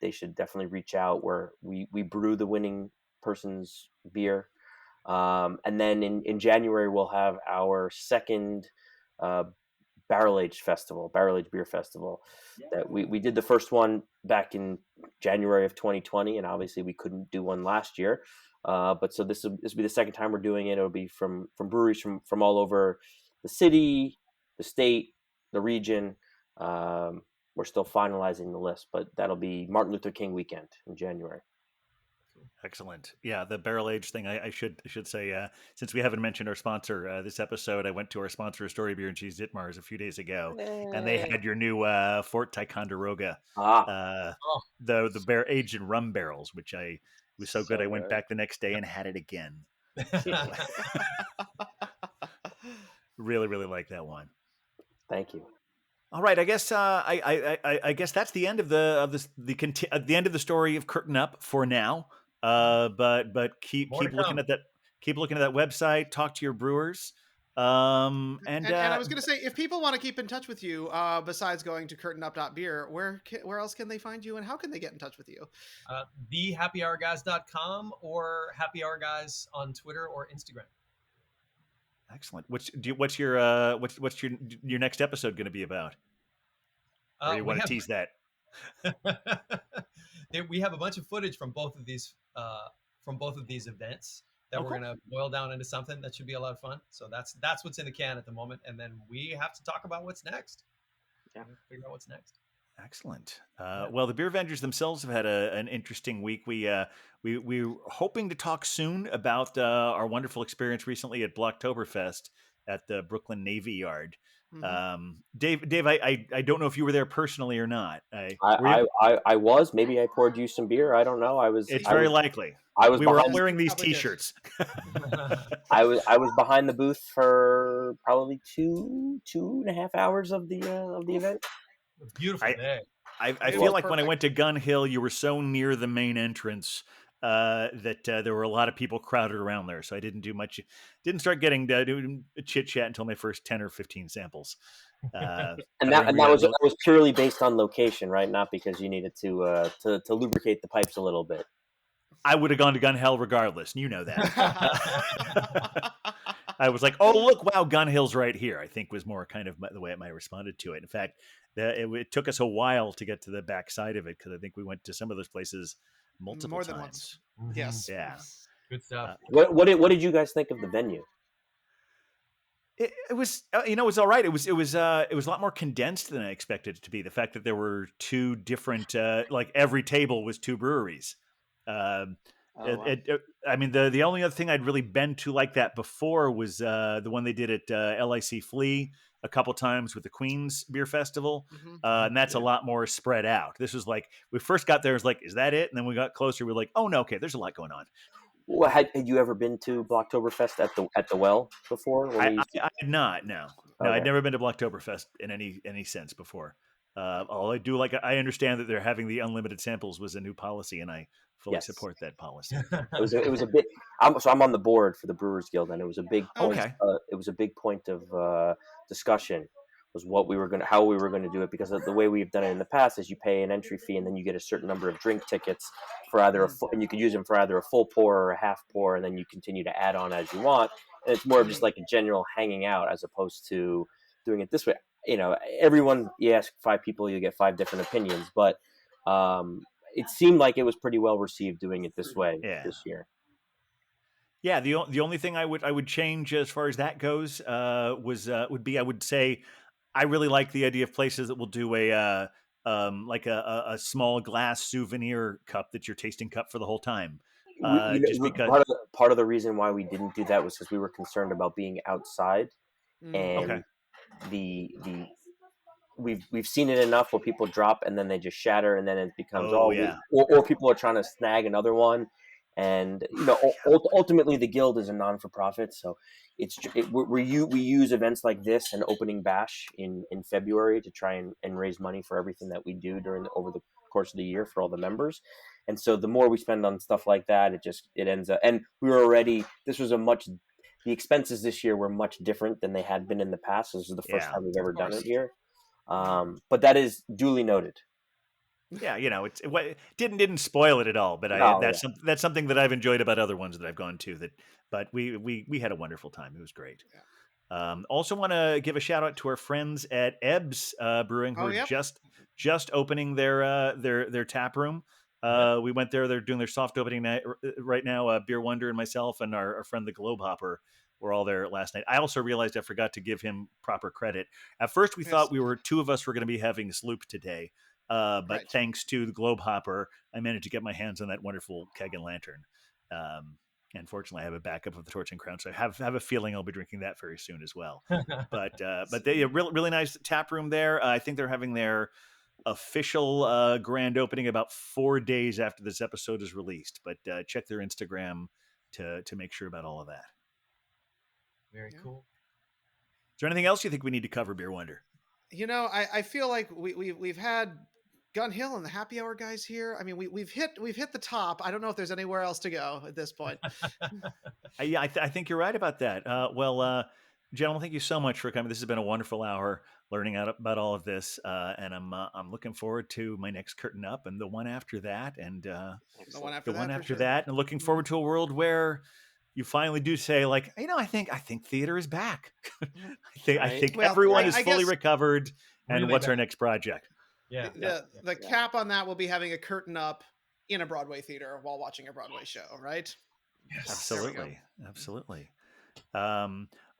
they should definitely reach out, where we brew the winning person's beer. And then in January, we'll have our second barrel aged beer festival. That we did the first one back in January of 2020, and obviously we couldn't do one last year. But so this will be the second time we're doing it. It'll be from breweries from all over the city, the state, the region. We're still finalizing the list, but that'll be Martin Luther King weekend in January.
Excellent. Yeah, the barrel age thing. I should say, since we haven't mentioned our sponsor this episode, I went to our sponsor, Astoria Beer and Cheese Ditmars, a few days ago, and they had your new Fort Ticonderoga, the bear aged in rum barrels, which it was so good. I went back the next day and had it again. So, really, really like that one.
Thank you.
All right, I guess I guess that's the end of the end of the story of Curtain Up for now. But keep looking at that. Keep looking at that website. Talk to your brewers. And
I was going to say, if people want to keep in touch with you, besides going to curtainup.beer, where else can they find you, and how can they get in touch with you?
TheHappyHourGuys.com or Happy Hour Guys on Twitter or Instagram.
Excellent. What's your next episode going to be about? Or you want to tease that?
We have a bunch of footage from both of these events that we're going to boil down into something that should be a lot of fun. So that's what's in the can at the moment, and then we have to talk about what's next. Yeah, figure out what's next.
Excellent. Well, the Beer Avengers themselves have had an interesting week. We're hoping to talk soon about our wonderful experience recently at Blocktoberfest at the Brooklyn Navy Yard. Mm-hmm. Dave, I don't know if you were there personally or not.
I was. Maybe I poured you some beer. I don't know.
It's very likely. We were all wearing these T-shirts.
I was behind the booth for probably 2.5 hours of the event.
Beautiful day.
I feel like when I went to Gun Hill, you were so near the main entrance that there were a lot of people crowded around there. So I didn't do much. Didn't start getting doing chit chat until my first 10 or 15 samples.
And that was purely based on location, right? Not because you needed to lubricate the pipes a little bit.
I would have gone to Gun Hell regardless. And you know that. I was like, oh, look, wow, Gun Hill's right here, I think was more kind of the way I responded to it. In fact, it took us a while to get to the backside of it because I think we went to some of those places multiple
More
times.
than once.
Mhm.
Yes.
Yeah.
Good stuff.
What did you guys think of the venue?
It was, it was all right. It was a lot more condensed than I expected it to be. The fact that there were two different, like every table was two breweries.
Oh, wow.
I mean, the only other thing I'd really been to like that before was the one they did at LIC Flea a couple times with the Queens Beer Festival,
Mhm.
and that's a lot more spread out. This was like we first got there, it was like, is that it? And then we got closer, we were like, oh no, okay, there's a lot going on.
Well, had you ever been to Blocktoberfest at the Well before? When we
I
used to-
had not. No,
Okay.
I'd never been to Blocktoberfest in any sense before. All I do, like, I understand that they're having the unlimited samples was a new policy, and I fully
Yes.
support that policy.
It was a bit. I'm on the board for the Brewers Guild, and it was a big point.
Okay.
It was a big point of discussion was how we were gonna do it, because the way we've done it in the past is you pay an entry fee and then you get a certain number of drink tickets for either and you can use them for either a full pour or a half pour, and then you continue to add on as you want. And it's more of just like a general hanging out as opposed to doing it this way. Everyone, you ask 5 people, you get 5 different opinions, but it seemed like it was pretty well received doing it this way this year.
Yeah, the only thing I would change as far as that goes would be, I would say I really like the idea of places that will do a small glass souvenir cup that's your tasting cup for the whole time. Just because
part of the reason why we didn't do that was because we were concerned about being outside, and we've seen it enough where people drop and then they just shatter, and then it becomes or people are trying to snag another one, and ultimately the guild is a non-for-profit, so we use events like this and opening bash in February to try and raise money for everything that we do over the course of the year for all the members. And so the more we spend on stuff like that, it ends up, and the expenses this year were much different than they had been in the past. This is the first time we've ever done it here. But that is duly noted.
Yeah, it didn't spoil it at all, but that's something that I've enjoyed about other ones that I've gone to. But we had a wonderful time. It was great. Yeah. Also, want to give a shout out to our friends at Ebbs Brewing, who are just opening their tap room. We went there. They're doing their soft opening night right now. Beer Wonder and myself and our friend the Globe Hopper were all there last night. I also realized I forgot to give him proper credit. At first, we thought two of us were going to be having Sloop today. But thanks to the Globe Hopper, I managed to get my hands on that wonderful keg and lantern. Unfortunately, I have a backup of the Torch and Crown, so I have a feeling I'll be drinking that very soon as well. But they really nice tap room there. I think they're having their official grand opening about 4 days after this episode is released. But check their Instagram to make sure about all of that.
Very cool.
Is there anything else you think we need to cover, Beer Wonder?
I feel like we've had Gun Hill and the Happy Hour guys here. I mean, we've hit the top. I don't know if there's anywhere else to go at this point.
I think you're right about that. Gentlemen, thank you so much for coming. This has been a wonderful hour learning out about all of this, and I'm looking forward to my next Curtain Up and the one after that, and the one after that, and looking forward to a world where you finally do say, like, I think theater is back. I think everyone is fully recovered. And really what's our next project?
Yeah. The cap on that will be having a Curtain Up in a Broadway theater while watching a Broadway show, right?
Yes. Absolutely.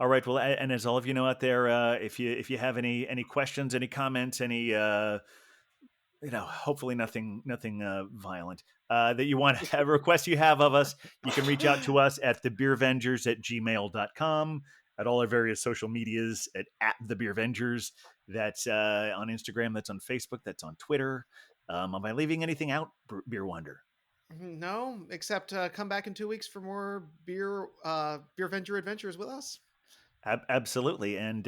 All right. Well, and as all of you know out there, if you have any questions, any comments, any hopefully nothing violent that you want to have, requests you have of us, you can reach out to us at thebeervengers@gmail.com, at all our various social medias at @thebeervengers. That's on Instagram, that's on Facebook, that's on Twitter. Am I leaving anything out, Beer Wonder?
No, except come back in 2 weeks for more Beer Venger adventures with us.
Absolutely. And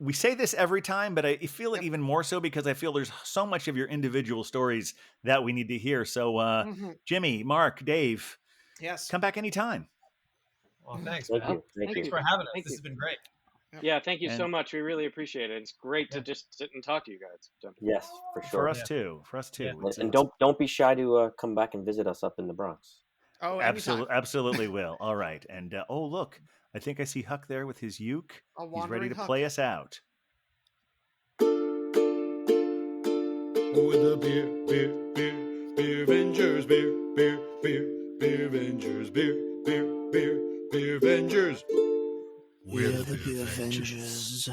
we say this every time, but I feel it even more so because I feel there's so much of your individual stories that we need to hear. So, Jimmy, Mark, Dave,
yes,
come back anytime.
Well, thanks.
Thank you.
Thanks for having us. This has been great.
Yeah, thank you so
And-
much. We really appreciate it. It's great to
Yeah.
just sit and talk to you guys. So,
Yes, for
For
sure.
us
Yeah.
too. For us too.
Yeah.
It's-
And
it's-
don't be shy to come back and visit us up in the Bronx.
Oh, anytime.
Absolutely will. All right. And oh, look, I think I see Huck there with his uke.
A
He's ready
wandering
to
Huck.
play us out.
With the beer Vengers, beer Vengers, beer Vengers.
We're the Beer Avengers.